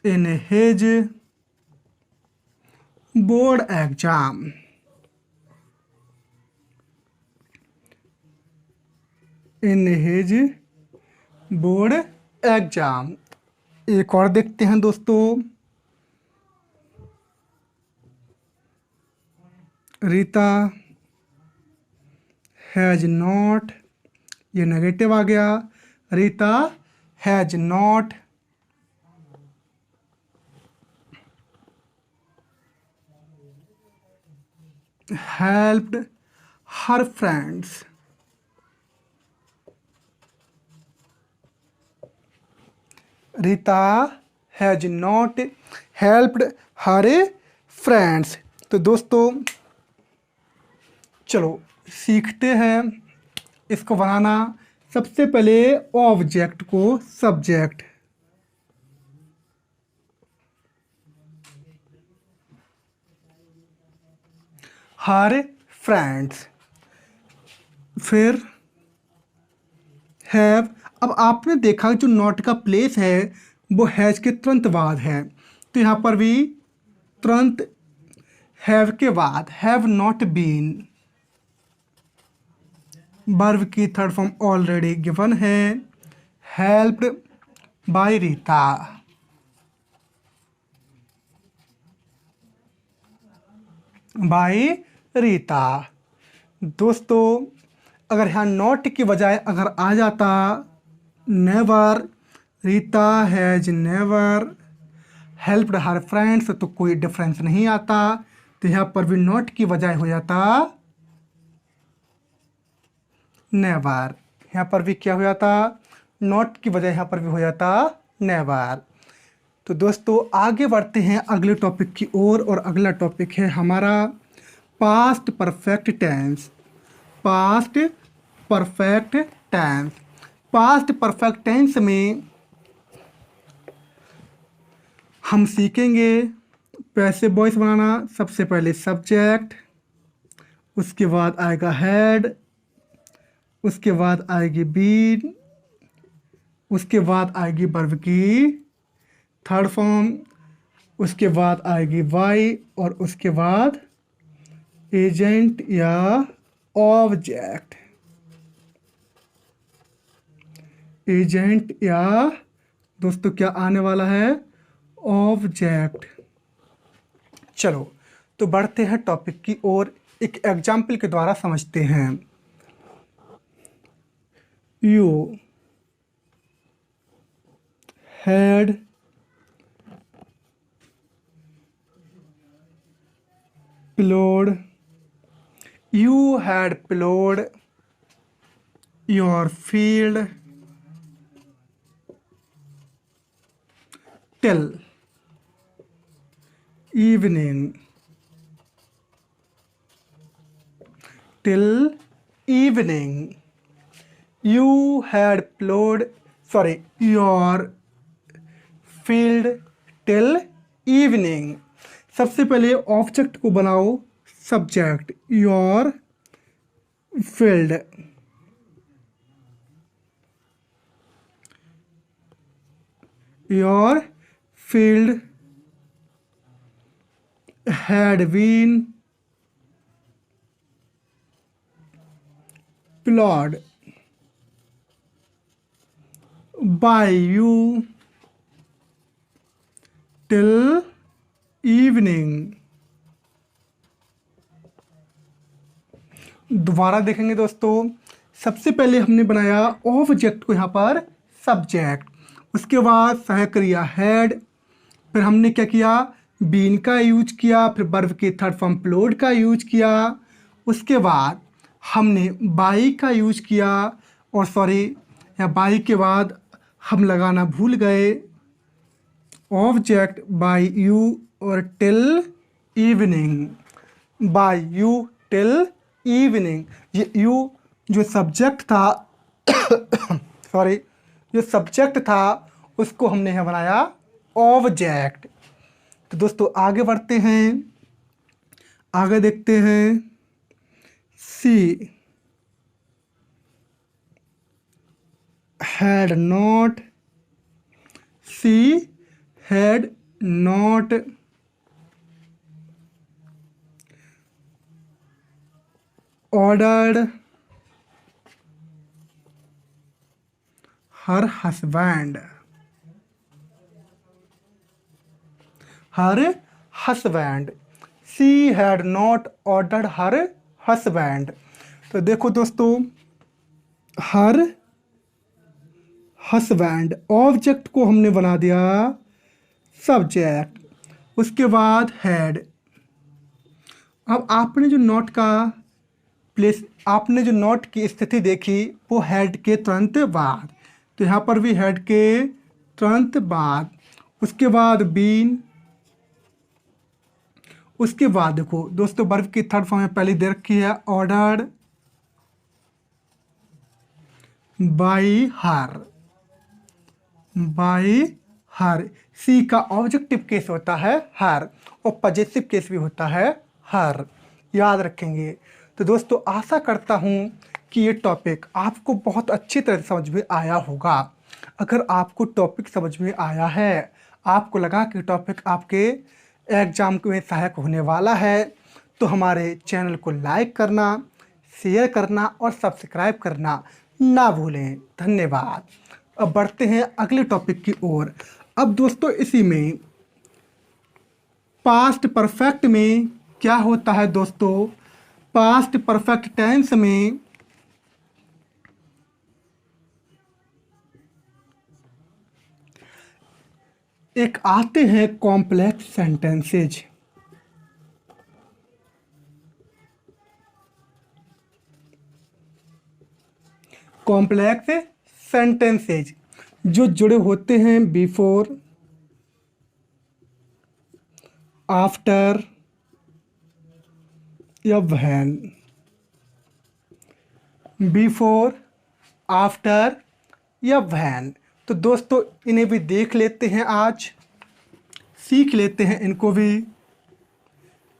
in his board exam. In his board exam. एक और देखते हैं दोस्तों, रीता हैज नॉट, ये नेगेटिव आ गया, Rita has not helped her friends Rita has not helped her friends. तो दोस्तों चलो सीखते हैं इसको बनाना। सबसे पहले ऑब्जेक्ट को सब्जेक्ट, हर फ्रेंड्स, फिर हैव। अब आपने देखा जो नॉट का प्लेस है वो हैज के तुरंत बाद है, तो यहाँ पर भी तुरंत हैव के बाद हैव नॉट बीन। वर्ब की थर्ड फॉर्म ऑलरेडी गिवन है, helped by Rita. By Rita. दोस्तों अगर यहाँ नॉट की बजाय अगर आ जाता never, Rita has never helped her friends, तो कोई डिफरेंस नहीं आता। तो यहाँ पर भी नॉट की बजाय हो जाता नेवर। यहाँ पर भी क्या हो जाता, नॉट की बजाय यहाँ पर भी हो जाता नेवर। तो दोस्तों आगे बढ़ते हैं अगले टॉपिक की ओर, और अगला टॉपिक है हमारा past perfect tense. Past perfect tense. Past perfect tense में हम सीखेंगे पैसिव वॉइस बनाना। सबसे पहले सब्जेक्ट, उसके बाद आएगा हैड, उसके बाद आएगी बीन, उसके बाद आएगी वर्ब की थर्ड फॉर्म, उसके बाद आएगी वाई, और उसके बाद एजेंट या ऑब्जेक्ट। एजेंट या दोस्तों क्या आने वाला है, ऑब्जेक्ट। चलो तो बढ़ते हैं टॉपिक की ओर, एक एग्जाम्पल के द्वारा समझते हैं। You had plowed, you had plowed your field till evening. Till evening. You had plowed, your field till evening. सबसे पहले ऑब्जेक्ट को बनाओ subject, your field. Your field had been ploughed by you till evening. दोबारा देखेंगे दोस्तों, सबसे पहले हमने बनाया ऑब्जेक्ट को यहाँ पर सब्जेक्ट, उसके बाद सहायक क्रिया हैड, फिर हमने क्या किया, बीन का यूज किया, फिर वर्ब के थर्ड फॉर्म प्लॉड का यूज किया, उसके बाद हमने बाई का यूज किया, और यहाँ बाई के बाद हम लगाना भूल गए ऑब्जेक्ट बाय यू और till evening. By you till evening. ये यू जो सब्जेक्ट था जो सब्जेक्ट था उसको हमने यहाँ बनाया ऑब्जेक्ट। तो दोस्तों आगे बढ़ते हैं, आगे देखते हैं। She had not, she had not ordered her husband, her husband, she had not ordered her husband। तो देखो दोस्तों, हर हस्बैंड ऑब्जेक्ट को हमने बना दिया सब्जेक्ट, उसके बाद हैड। अब आपने जो नॉट का प्लेस, आपने जो नॉट की स्थिति देखी वो हेड के तुरंत बाद, तो यहाँ पर भी हेड के तुरंत बाद। उसके बाद बीन, उसके बाद देखो दोस्तों वर्ब की थर्ड फॉर्म में पहले दे रखी है ordered by her, by her. She का ऑब्जेक्टिव केस होता है हर और पॉजिटिव केस भी होता है हर, याद रखेंगे। तो दोस्तों आशा करता हूँ कि ये टॉपिक आपको बहुत अच्छी तरह से समझ में आया होगा। अगर आपको टॉपिक समझ में आया है, आपको लगा कि टॉपिक आपके एग्जाम में सहायक होने वाला है, तो हमारे चैनल को लाइक करना, शेयर करना और सब्सक्राइब करना ना भूलें। धन्यवाद। अब बढ़ते हैं अगले टॉपिक की ओर। अब दोस्तों इसी में पास्ट परफेक्ट में क्या होता है दोस्तों, पास्ट परफेक्ट टेंस में एक आते हैं कॉम्प्लेक्स सेंटेंसेज। कॉम्प्लेक्स सेंटेंसेज जो जुड़े होते हैं बिफोर, आफ्टर या व्हेन, बिफोर, आफ्टर या व्हेन। तो दोस्तों इन्हें भी देख लेते हैं, आज सीख लेते हैं इनको भी।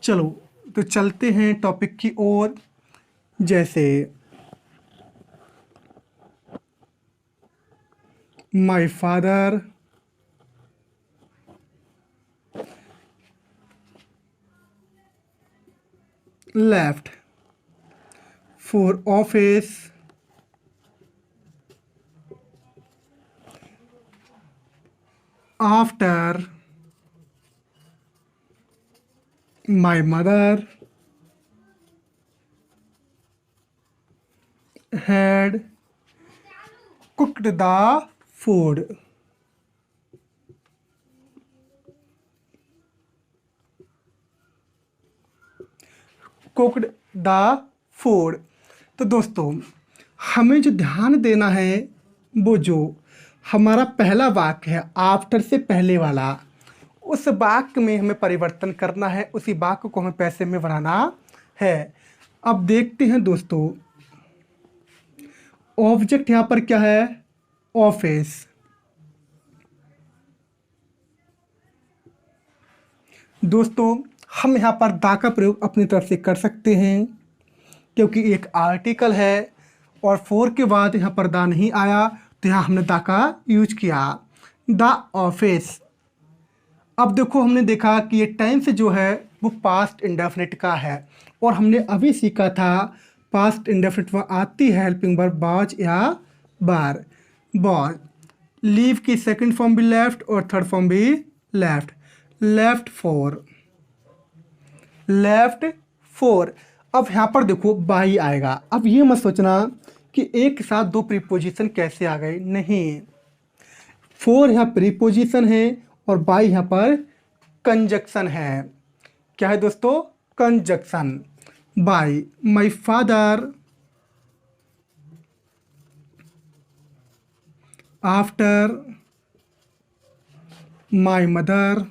चलो तो चलते हैं टॉपिक की ओर। जैसे my father left for office after my mother had cooked the food। Cooked the food. तो दोस्तों हमें जो ध्यान देना है वो जो हमारा पहला वाक्य है आफ्टर से पहले वाला, उस वाक्य में हमें परिवर्तन करना है, उसी वाक्य को हमें पैसे में बनाना है। अब देखते हैं दोस्तों, ऑब्जेक्ट यहाँ पर क्या है, ऑफिस। दोस्तों हम यहाँ पर दा का प्रयोग अपनी तरफ से कर सकते हैं क्योंकि एक आर्टिकल है और फोर के बाद यहाँ पर दा नहीं आया, तो यहाँ हमने दा का यूज किया, द ऑफिस। अब देखो हमने देखा कि ये टेंस जो है वो पास्ट इंडेफिनिट का है और हमने अभी सीखा था पास्ट इंडेफिनिट में आती है हेल्पिंग वर्ब वाज या बार, बॉज। लीव की सेकंड फॉर्म भी लेफ्ट और थर्ड फॉर्म भी left, left for, left for. अब यहाँ पर देखो बाई आएगा। अब ये मत सोचना कि एक के साथ दो प्रीपोजिशन कैसे आ गए, नहीं। फोर यहाँ प्रीपोजिशन है और बाई यहाँ पर कंजक्शन है। क्या है दोस्तों, conjunction. By my father after my mother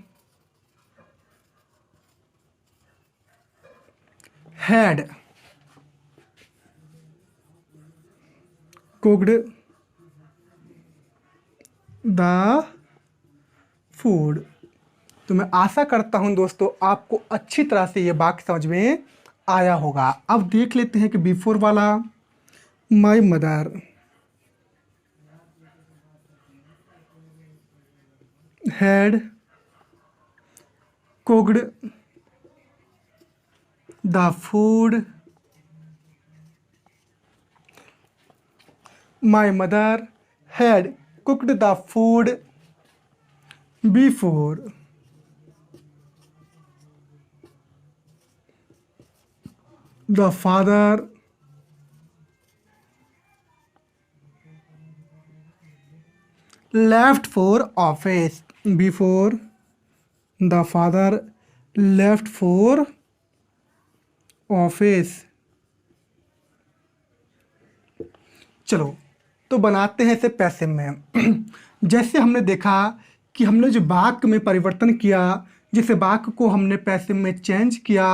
had cooked the food। तो मैं आशा करता हूं दोस्तों आपको अच्छी तरह से ये वाक्य समझ में आया होगा। अब देख लेते हैं कि बिफोर वाला, my mother had cooked the food, my mother had cooked the food before the father left for office, before the father left for office। चलो तो बनाते हैं इसे पैसिव में। जैसे हमने देखा कि हमने जो वाक्य में परिवर्तन किया, जिस वाक्य को हमने पैसिव में चेंज किया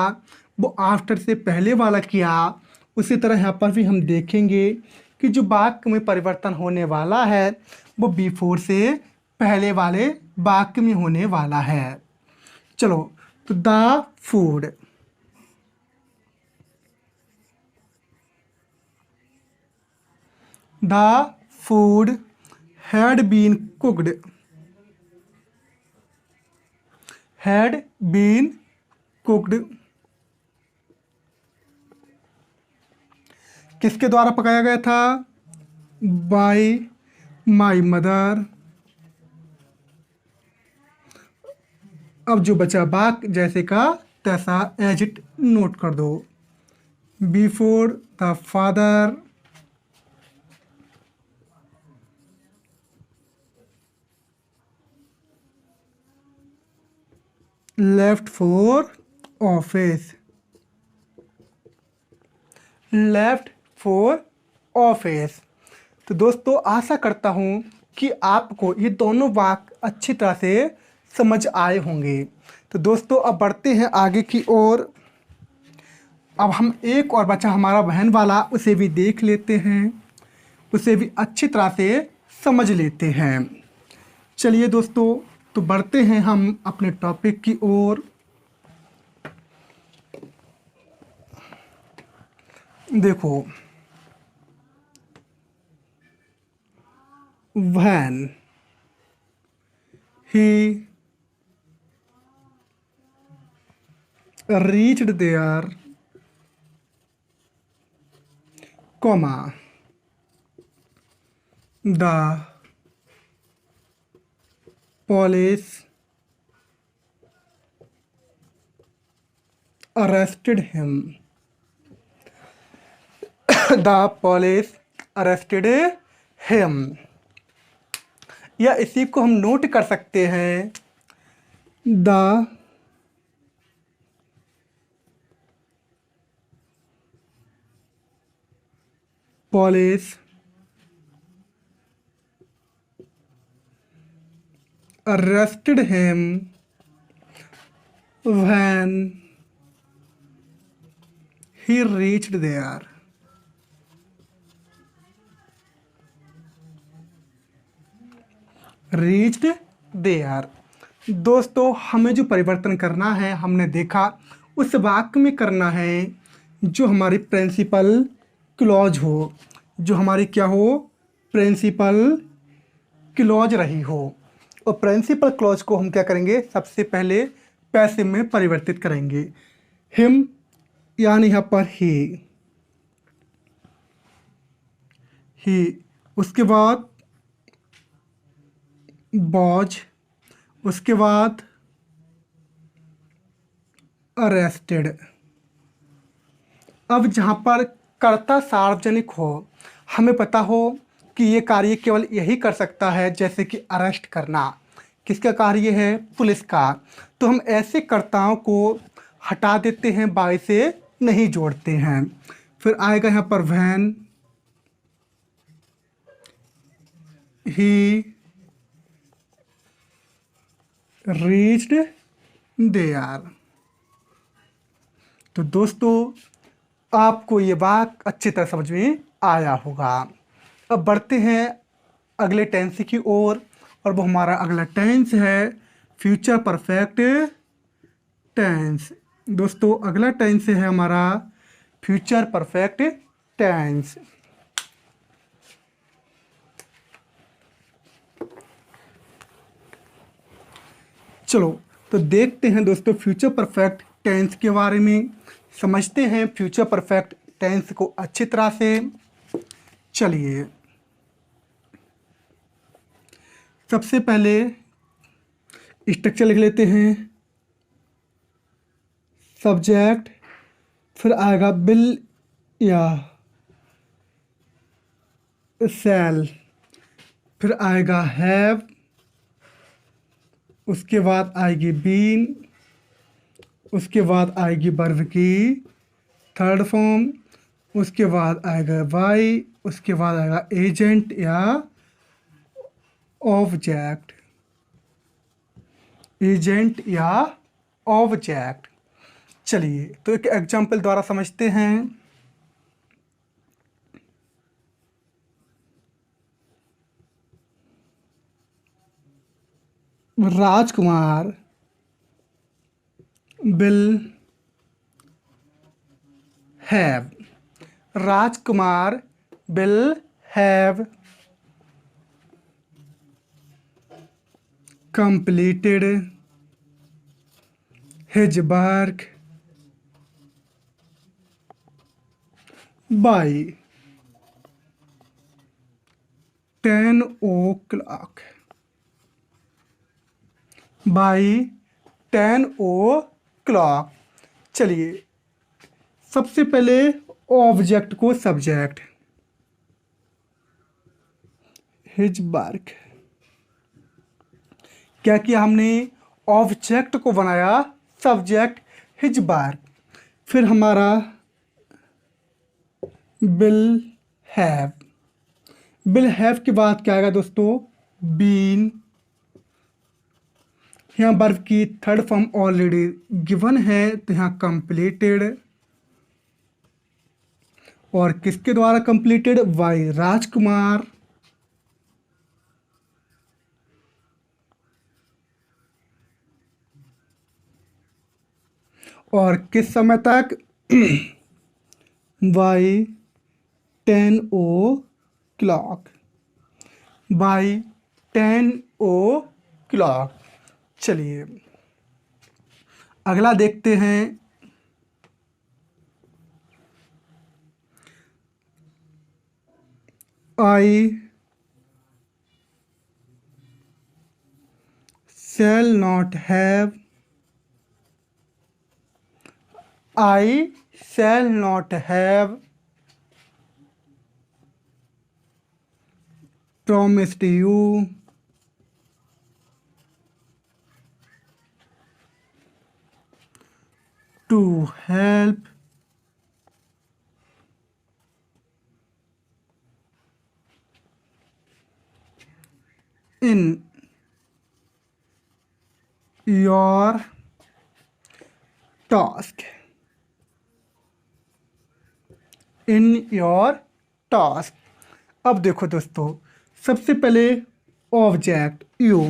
वो आफ्टर से पहले वाला किया, उसी तरह यहाँ पर भी हम देखेंगे कि जो वाक्य में परिवर्तन होने वाला है वो बिफोर से पहले वाले वाक्य में होने वाला है। चलो तो the food, the food had been cooked, had been cooked किसके द्वारा पकाया गया था? By my mother. अब जो बचा वाक्य जैसे का तैसा एज इट नोट कर दो। Before the father left for office, left for office. तो दोस्तों आशा करता हूँ कि आपको ये दोनों वाक्य अच्छी तरह से समझ आए होंगे। तो दोस्तों अब बढ़ते हैं आगे की ओर। अब हम एक और बचा हमारा बहन वाला, उसे भी देख लेते हैं, उसे भी अच्छी तरह से समझ लेते हैं। चलिए दोस्तों तो बढ़ते हैं हम अपने टॉपिक की ओर। देखो when he reached there, comma, the police arrested him, the police arrested him। या इसी को हम नोट कर सकते हैं, the police arrested him when he reached there। Reached there. दोस्तों हमें जो परिवर्तन करना है हमने देखा उस वाक्य में करना है जो हमारी प्रिंसिपल क्लॉज हो, जो हमारी क्या हो, प्रिंसिपल क्लॉज रही हो। और प्रिंसिपल क्लॉज को हम क्या करेंगे, सबसे पहले पैसिव में परिवर्तित करेंगे। हिम यानी यहाँ पर ही, उसके बाद बॉज, उसके बाद अरेस्टेड। अब जहाँ पर कर्ता सार्वजनिक हो, हमें पता हो कि ये कार्य केवल यही कर सकता है, जैसे कि अरेस्ट करना किसका कार्य है, पुलिस का। तो हम ऐसे कर्ताओं को हटा देते हैं, बाय से नहीं जोड़ते हैं। फिर आएगा यहाँ पर वैन, ही रीच्ड देयर। तो दोस्तों आपको ये बात अच्छी तरह समझ में आया होगा। अब बढ़ते हैं अगले टेंस की ओर, और वो हमारा अगला टेंस है फ्यूचर परफेक्ट टेंस। दोस्तों अगला टेंस है हमारा फ्यूचर परफेक्ट टेंस। चलो तो देखते हैं दोस्तों फ्यूचर परफेक्ट टेंस के बारे में, समझते हैं फ्यूचर परफेक्ट टेंस को अच्छी तरह से। चलिए सबसे पहले स्ट्रक्चर लिख लेते हैं। सब्जेक्ट, फिर आएगा बिल या सेल, फिर आएगा हैव, उसके बाद आएगी बीन, उसके बाद आएगी वर्ब की थर्ड फॉर्म, उसके बाद आएगा वाई, उसके बाद आएगा एजेंट या ऑब्जेक्ट, एजेंट या ऑब्जेक्ट। चलिए तो एक एग्जांपल द्वारा समझते हैं। Rajkumar will have, Rajkumar will have completed his work by 10 o'clock, by 10 o'clock। चलिए सबसे पहले ऑब्जेक्ट को सब्जेक्ट, हिज वर्क, क्या किया हमने, ऑब्जेक्ट को बनाया सब्जेक्ट हिज वर्क। फिर हमारा विल हैव, विल हैव के बाद क्या आएगा दोस्तों, बीन। यहाँ वर्ब की थर्ड फॉर्म ऑलरेडी गिवन है तो यहाँ कंप्लीटेड, और किसके द्वारा कंप्लीटेड, बाय राजकुमार। और किस समय तक, बाय 10 o'clock, बाय 10 o'clock। चलिए अगला देखते हैं। आई shall not have, I shall not have promised you to help in your task, in your task. अब देखो दोस्तों सबसे पहले ऑब्जेक्ट यू,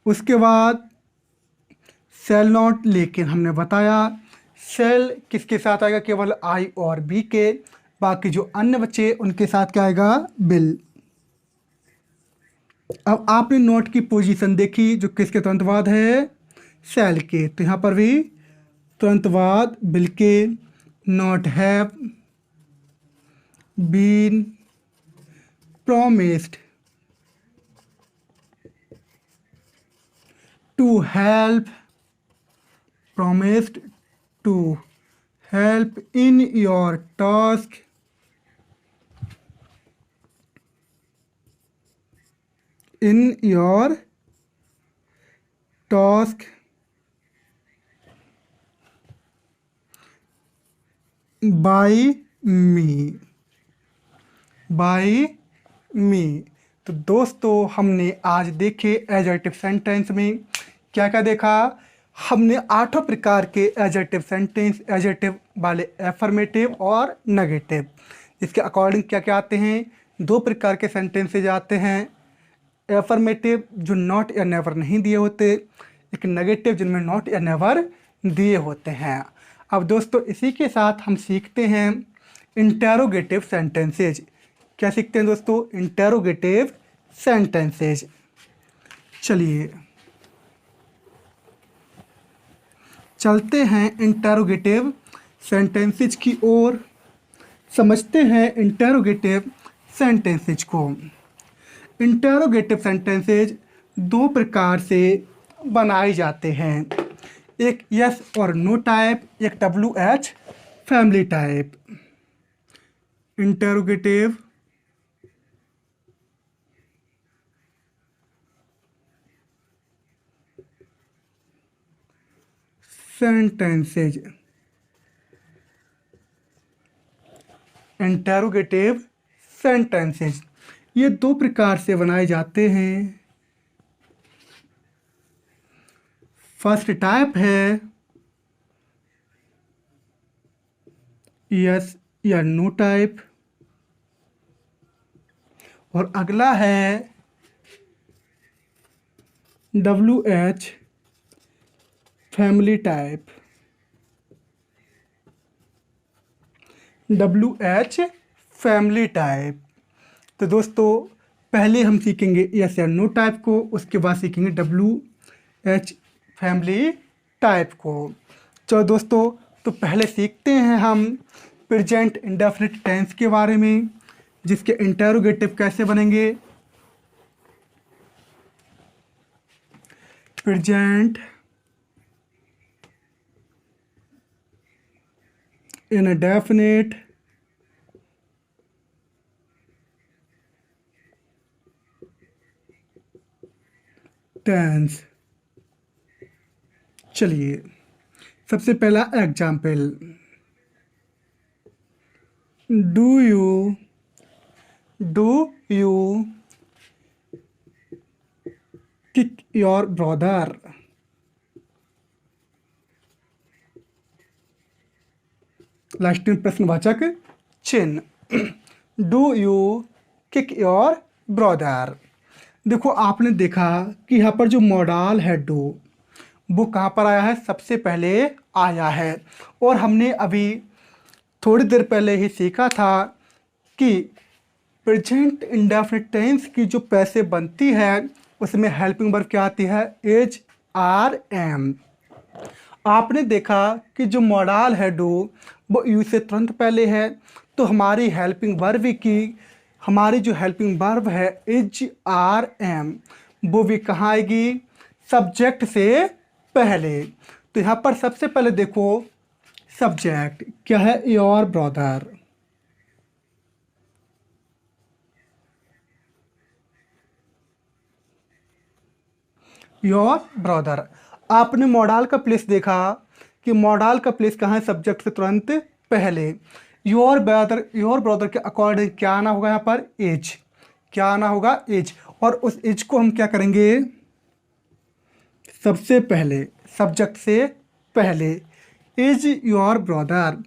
उसके बाद सेल नॉट, लेकिन हमने बताया सेल किसके साथ आएगा, केवल आई और बी के, बाकी जो अन्य बच्चे उनके साथ क्या आएगा, बिल। अब आपने नोट की पोजीशन देखी जो किसके तुरंत बाद है, सेल के, तो यहाँ पर भी तुरंत बाद बिल के, not have, been, promised to help, promised to help in your task, in your task by me, by me। तो दोस्तों हमने आज देखे एडजेक्टिव सेंटेंस में क्या क्या देखा, हमने 8 प्रकार के एडजेक्टिव सेंटेंस, एडजेक्टिव वाले एफर्मेटिव और नेगेटिव, इसके अकॉर्डिंग क्या क्या आते हैं, 2 प्रकार के सेंटेंसेज आते हैं, एफर्मेटिव जो नॉट या नेवर नहीं दिए होते, एक नेगेटिव जिनमें नॉट या नेवर दिए होते हैं। अब दोस्तों इसी के साथ हम सीखते हैं इंटेरोगेटिव सेंटेंसेज। क्या सीखते हैं दोस्तों? Interrogative sentences. चलिए चलते हैं इंटेरोगेटिव सेंटेंसेज की ओर, समझते हैं इंटेरोगेटिव सेंटेंसेज को। इंटेरोगेटिव सेंटेंसेज दो प्रकार से बनाए जाते हैं, एक यस और नो टाइप, एक WH family type. Interrogative sentences, interrogative sentences ये दो प्रकार से बनाए जाते हैं। फर्स्ट टाइप है यस या नो टाइप, और अगला है WH family type. WH family type. तो दोस्तों पहले हम सीखेंगे यस या नो टाइप को, उसके बाद सीखेंगे WH फैमिली टाइप को। चलो दोस्तों, तो पहले सीखते हैं हम प्रेजेंट इंडेफिनिट टेंस के बारे में, जिसके इंटेरोगेटिव कैसे बनेंगे। Present indefinite tense. चलिए सबसे पहला example, do you kick your brother. Last में प्रश्नवाचक चिन्ह। Do you kick your brother. देखो आपने देखा कि यहाँ पर जो मॉडल है डू, वो कहाँ पर आया है? सबसे पहले आया है। और हमने अभी थोड़ी देर पहले ही सीखा था कि प्रेजेंट इंडेफिनिट टेंस की जो पैसे बनती है उसमें हेल्पिंग वर्ब क्या आती है? Is are am. आपने देखा कि जो मॉडल है डू वो यू से तुरंत पहले है, तो हमारी हेल्पिंग वर्ब की हमारी जो हेल्पिंग वर्ब है एच आर एम, वो भी कहाँ आएगी? सब्जेक्ट से पहले। तो यहाँ पर सबसे पहले देखो सब्जेक्ट क्या है? Your brother. Your brother. आपने मॉडल का प्लेस देखा कि मॉडल का प्लेस कहाँ है? सब्जेक्ट से तुरंत पहले। योर ब्रदर के अकॉर्डिंग क्या आना होगा? यहाँ पर एज। क्या आना होगा? एज। और उस एज को हम क्या करेंगे? सबसे पहले, सब्जेक्ट से पहले। Is your brother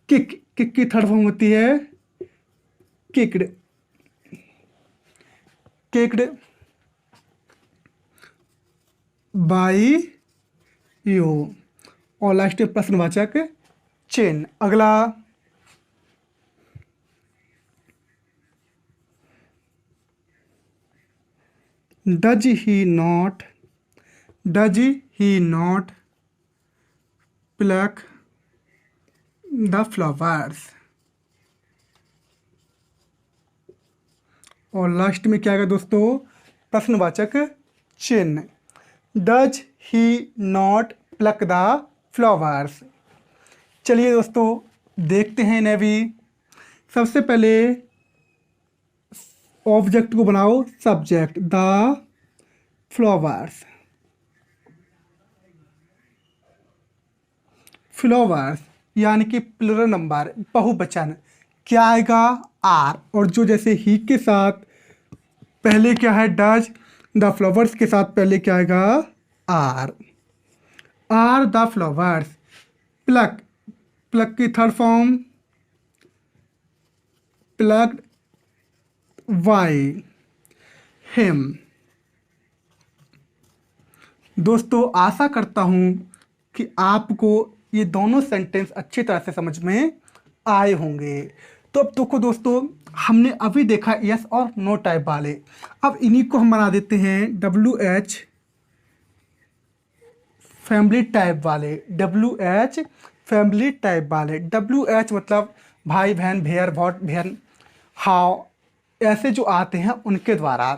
kick, kick की थर्ड फॉर्म होती है किक्ड, किक्ड बाई यू। और लास्ट प्रश्नवाचक चिन्ह। अगला does he not pluck the flowers. और लास्ट में क्या आएगा दोस्तों? प्रश्नवाचक चिन्ह। Does he not pluck the flowers. चलिए दोस्तों देखते हैं इन्हें भी। सबसे पहले ऑब्जेक्ट को बनाओ सब्जेक्ट, द फ्लावर्स। फ्लावर्स यानी कि प्लूरल नंबर, बहुवचन, क्या आएगा? आर। और जो जैसे ही के साथ पहले क्या है? डज। द फ्लावर्स के साथ पहले क्या आएगा? Are. Are the flowers. Pluck, pluck की third form plucked by him. दोस्तों आशा करता हूँ कि आपको ये दोनों सेंटेंस अच्छी तरह से समझ में आए होंगे। तो अब देखो दोस्तों, हमने अभी देखा यस और नो टाइप वाले। अब इन्हीं को हम बना देते हैं WH फैमिली टाइप वाले। WH फैमिली टाइप वाले। WH मतलब भाई बहन, भेयर भौट बहन, हाउ, ऐसे जो आते हैं उनके द्वारा।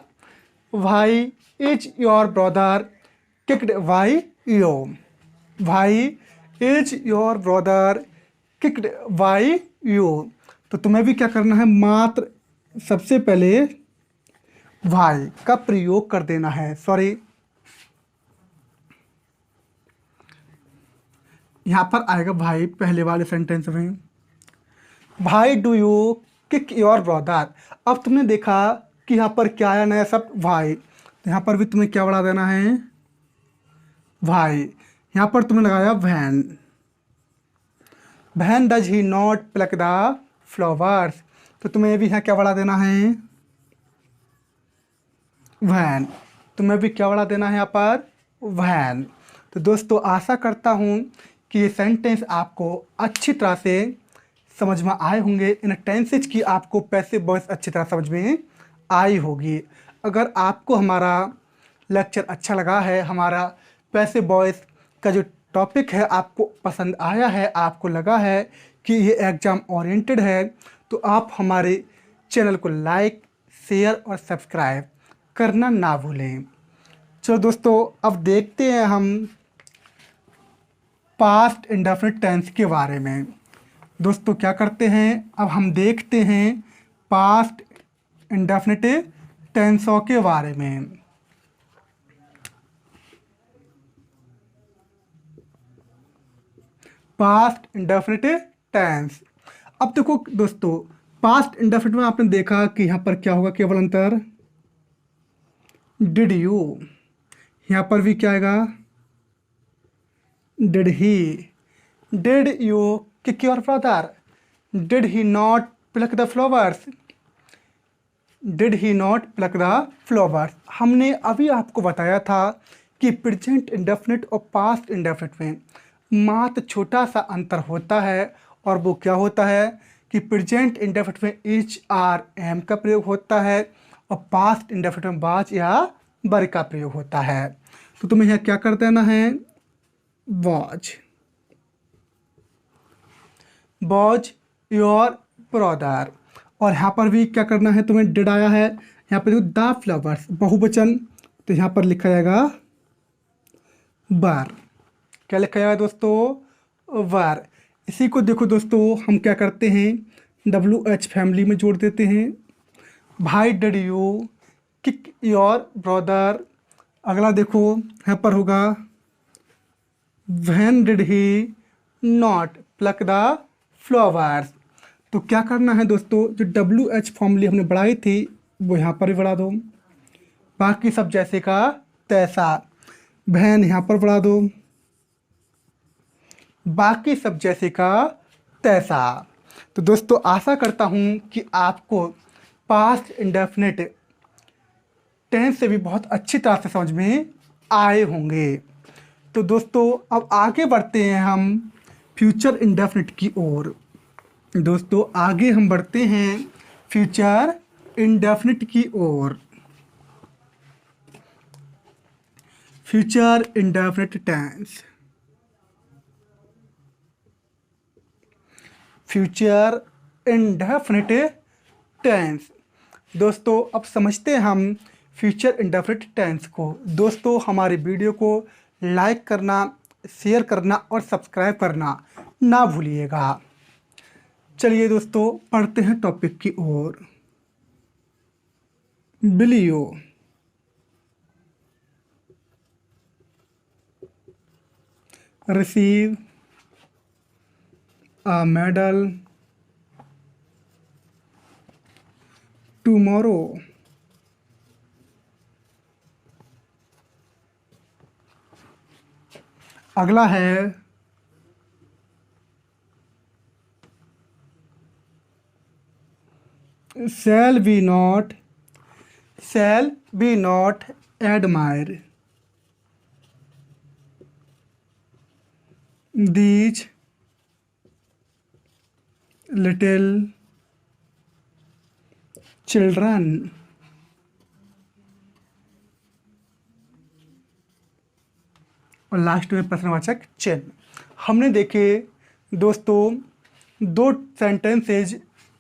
भाई is your brother kicked by you. भाई is your brother kicked by you. तो तुम्हें भी क्या करना है, मात्र सबसे पहले भाई का प्रयोग कर देना है। सॉरी, यहाँ पर आएगा भाई पहले वाले सेंटेंस में। भाई do you kick your brother. अब तुमने देखा कि यहाँ पर क्या आया नया शब्द भाई, तो यहाँ पर भी तुम्हें क्या बढ़ा देना है, भाई। यहाँ पर तुमने लगाया when. When does he not pluck the flowers. तो तुम्हें भी यहाँ क्या बढ़ा देना है, वैन। तुम्हें भी क्या बढ़ा देना है यहाँ पर, वैन। तो दोस्तों आशा करता हूँ कि ये सेंटेंस आपको अच्छी तरह से समझ में आए होंगे। इन टेंसेज की आपको पैसिव वॉइस अच्छी तरह समझ में आई होगी। अगर आपको हमारा लेक्चर अच्छा लगा है, हमारा पैसिव वॉइस का जो टॉपिक है आपको पसंद आया है, आपको लगा है कि ये एग्ज़ाम ओरिएंटेड है, तो आप हमारे चैनल को लाइक, शेयर और सब्सक्राइब करना ना भूलें। चलो दोस्तों, अब देखते हैं हम पास्ट इंडेफिनिट टेंस के बारे में। दोस्तों क्या करते हैं, अब हम देखते हैं पास्ट इंडेफिनिट टेंसों के बारे में। Past indefinite tense. अब देखो दोस्तों, पास्ट इंडेफिनिट में आपने देखा कि यहाँ पर क्या होगा, केवल अंतर डिड यू। यहाँ पर भी क्या आएगा, did he. Did you kick your brother. Did he not pluck the flowers. Did he not pluck the flowers. हमने अभी आपको बताया था कि प्रेजेंट इंडेफिनिट और पास्ट इंडेफिनिट में मात्र छोटा सा अंतर होता है, और वो क्या होता है कि प्रेजेंट इंडेफिनिट में इज आर एम का प्रयोग होता है और पास्ट इंडेफिनिट में वाज या वर का प्रयोग होता है। तो तुम्हें यहाँ क्या कर देना है, वाज। Was your brother. और यहाँ पर भी क्या करना है, तुम्हें डिड आया है, यहाँ पर देखो द फ्लावर्स बहुवचन, तो यहाँ पर लिखा जाएगा वर। क्या लिखा जाएगा दोस्तों, वर। इसी को देखो दोस्तों, हम क्या करते हैं, WH फैमिली में जोड़ देते हैं। भाई did you kick your brother. अगला देखो यहाँ पर होगा when did he not pluck the flowers. तो क्या करना है दोस्तों, जो WH फॉर्मूले हमने बढ़ाई थी वो यहाँ पर भी बढ़ा दो, बाकी सब जैसे का तैसा। वैन यहाँ पर बढ़ा दो, बाकी सब जैसे का तैसा। तो दोस्तों आशा करता हूँ कि आपको पास्ट इंडेफिनिट टेंस से भी बहुत अच्छी तरह से समझ में आए होंगे। तो दोस्तों अब आगे बढ़ते हैं हम फ्यूचर इंडेफिनिट की ओर। दोस्तों आगे हम बढ़ते हैं फ्यूचर इंडेफिनिट की ओर। Future indefinite tense. Future indefinite tense. दोस्तों अब समझते हैं हम फ्यूचर इंडेफिनिट टेंस को। दोस्तों हमारी वीडियो को लाइक करना, शेयर करना और सब्सक्राइब करना ना भूलिएगा। चलिए दोस्तों पढ़ते हैं टॉपिक की ओर। Will you, receive a medal tomorrow. अगला है shall we not admire। These little children. और लास्ट में प्रश्नवाचक चिन्ह। हमने देखे दोस्तों दो sentences,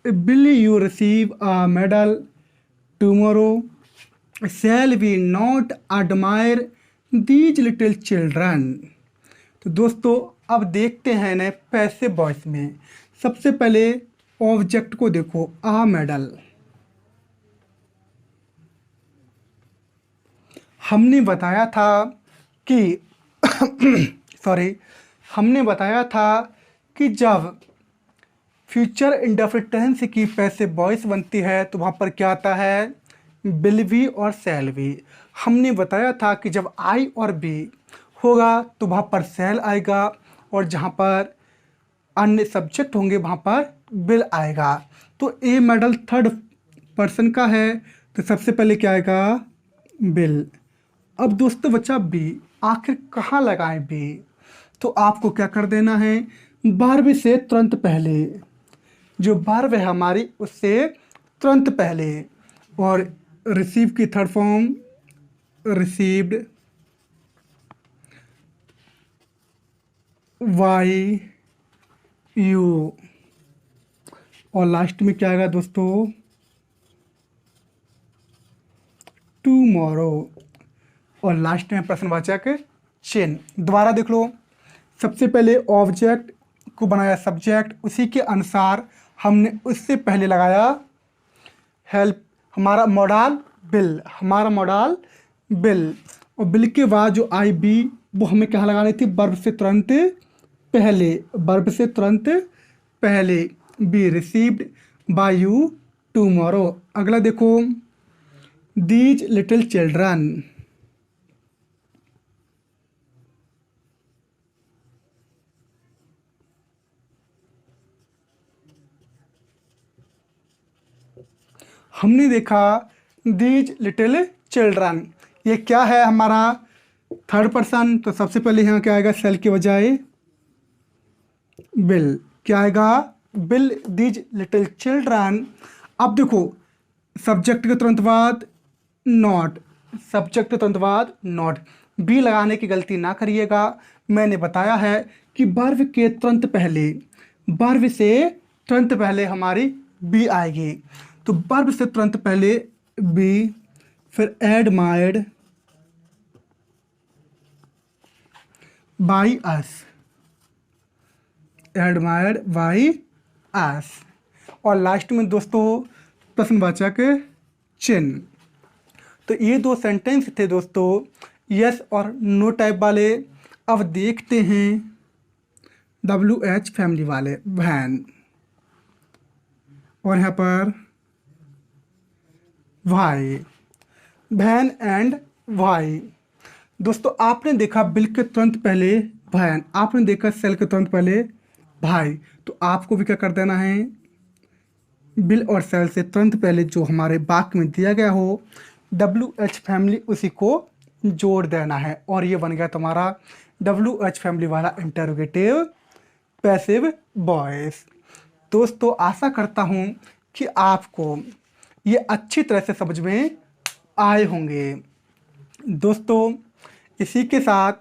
will you receive a medal tomorrow, shall we not admire these little children. तो दोस्तों अब देखते हैं ना पैसिव वॉइस में। सबसे पहले ऑब्जेक्ट को देखो, आ मेडल। हमने बताया था कि हमने बताया था कि जब फ्यूचर इंडेफिनिट टेंस की पैसिव वॉइस बनती है तो वहाँ पर क्या आता है, विल बी और शैल बी। हमने बताया था कि जब आई और बी होगा तो वहाँ पर शैल आएगा, और जहाँ पर अन्य सब्जेक्ट होंगे वहाँ पर विल आएगा। तो ए मेडल थर्ड पर्सन का है तो सबसे पहले क्या आएगा, विल। अब दोस्तों बच्चा बी, आखिर कहाँ लगाएं बी? तो आपको क्या कर देना है, वर्ब से तुरंत पहले, जो वर्ब है हमारी उससे तुरंत पहले। और रिसीव की third form received, why you, और लास्ट में क्या आएगा दोस्तों, टुमारो, और लास्ट में प्रश्नवाचक चिन्ह। दोबारा देख लो, सबसे पहले ऑब्जेक्ट को बनाया सब्जेक्ट, उसी के अनुसार हमने उससे पहले लगाया हेल्प, हमारा मॉडल बिल, हमारा मॉडल बिल। और बिल के बाद जो आई बी वो हमें क्या लगानी थी, वर्ब से तुरंत पहले, वर्ब से तुरंत पहले। Be received by you tomorrow. अगला देखो, दीज लिटिल चिल्ड्रन। हमने देखा दीज लिटिल चिल्ड्रन, ये क्या है हमारा थर्ड पर्सन। तो सबसे पहले यहाँ क्या आएगा, सेल के बजाय बिल, क्या आएगा, बिल दीज लिटिल चिल्ड्रन। अब देखो सब्जेक्ट के तुरंत बाद नॉट, सब्जेक्ट के तुरंत बाद नॉट, बी लगाने की गलती ना करिएगा। मैंने बताया है कि वर्ब के तुरंत पहले, वर्ब से तुरंत पहले हमारी बी आएगी। तो वर्ब से तुरंत पहले बी, फिर admired by us, admired by us, और लास्ट में दोस्तों प्रश्नवाचक चिन्ह। तो ये दो सेंटेंस थे दोस्तों, यस और नो टाइप वाले। अब देखते हैं WH फैमिली वाले, वैन, और यहाँ पर वाई, वैन एंड वाई। दोस्तों आपने देखा बिल के तुरंत पहले वैन, आपने देखा सेल के तुरंत पहले भाई, तो आपको भी क्या कर देना है, बिल और सेल से तुरंत पहले जो हमारे वाक्य में दिया गया हो WH फैमिली, उसी को जोड़ देना है। और ये बन गया तुम्हारा WH फैमिली वाला इंटरोगेटिव पैसिव वॉइस। दोस्तों आशा करता हूँ कि आपको ये अच्छी तरह से समझ में आए होंगे। दोस्तों इसी के साथ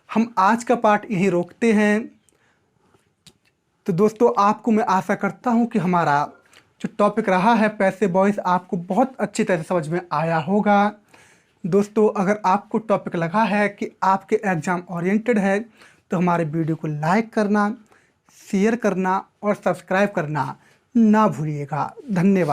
हम आज का पाठ यहीं रोकते हैं। तो दोस्तों आपको मैं आशा करता हूँ कि हमारा जो टॉपिक रहा है पैसिव वॉइस आपको बहुत अच्छी तरह से समझ में आया होगा। दोस्तों अगर आपको टॉपिक लगा है कि आपके एग्ज़ाम ओरिएंटेड है तो हमारे वीडियो को लाइक करना, शेयर करना और सब्सक्राइब करना ना भूलिएगा। धन्यवाद।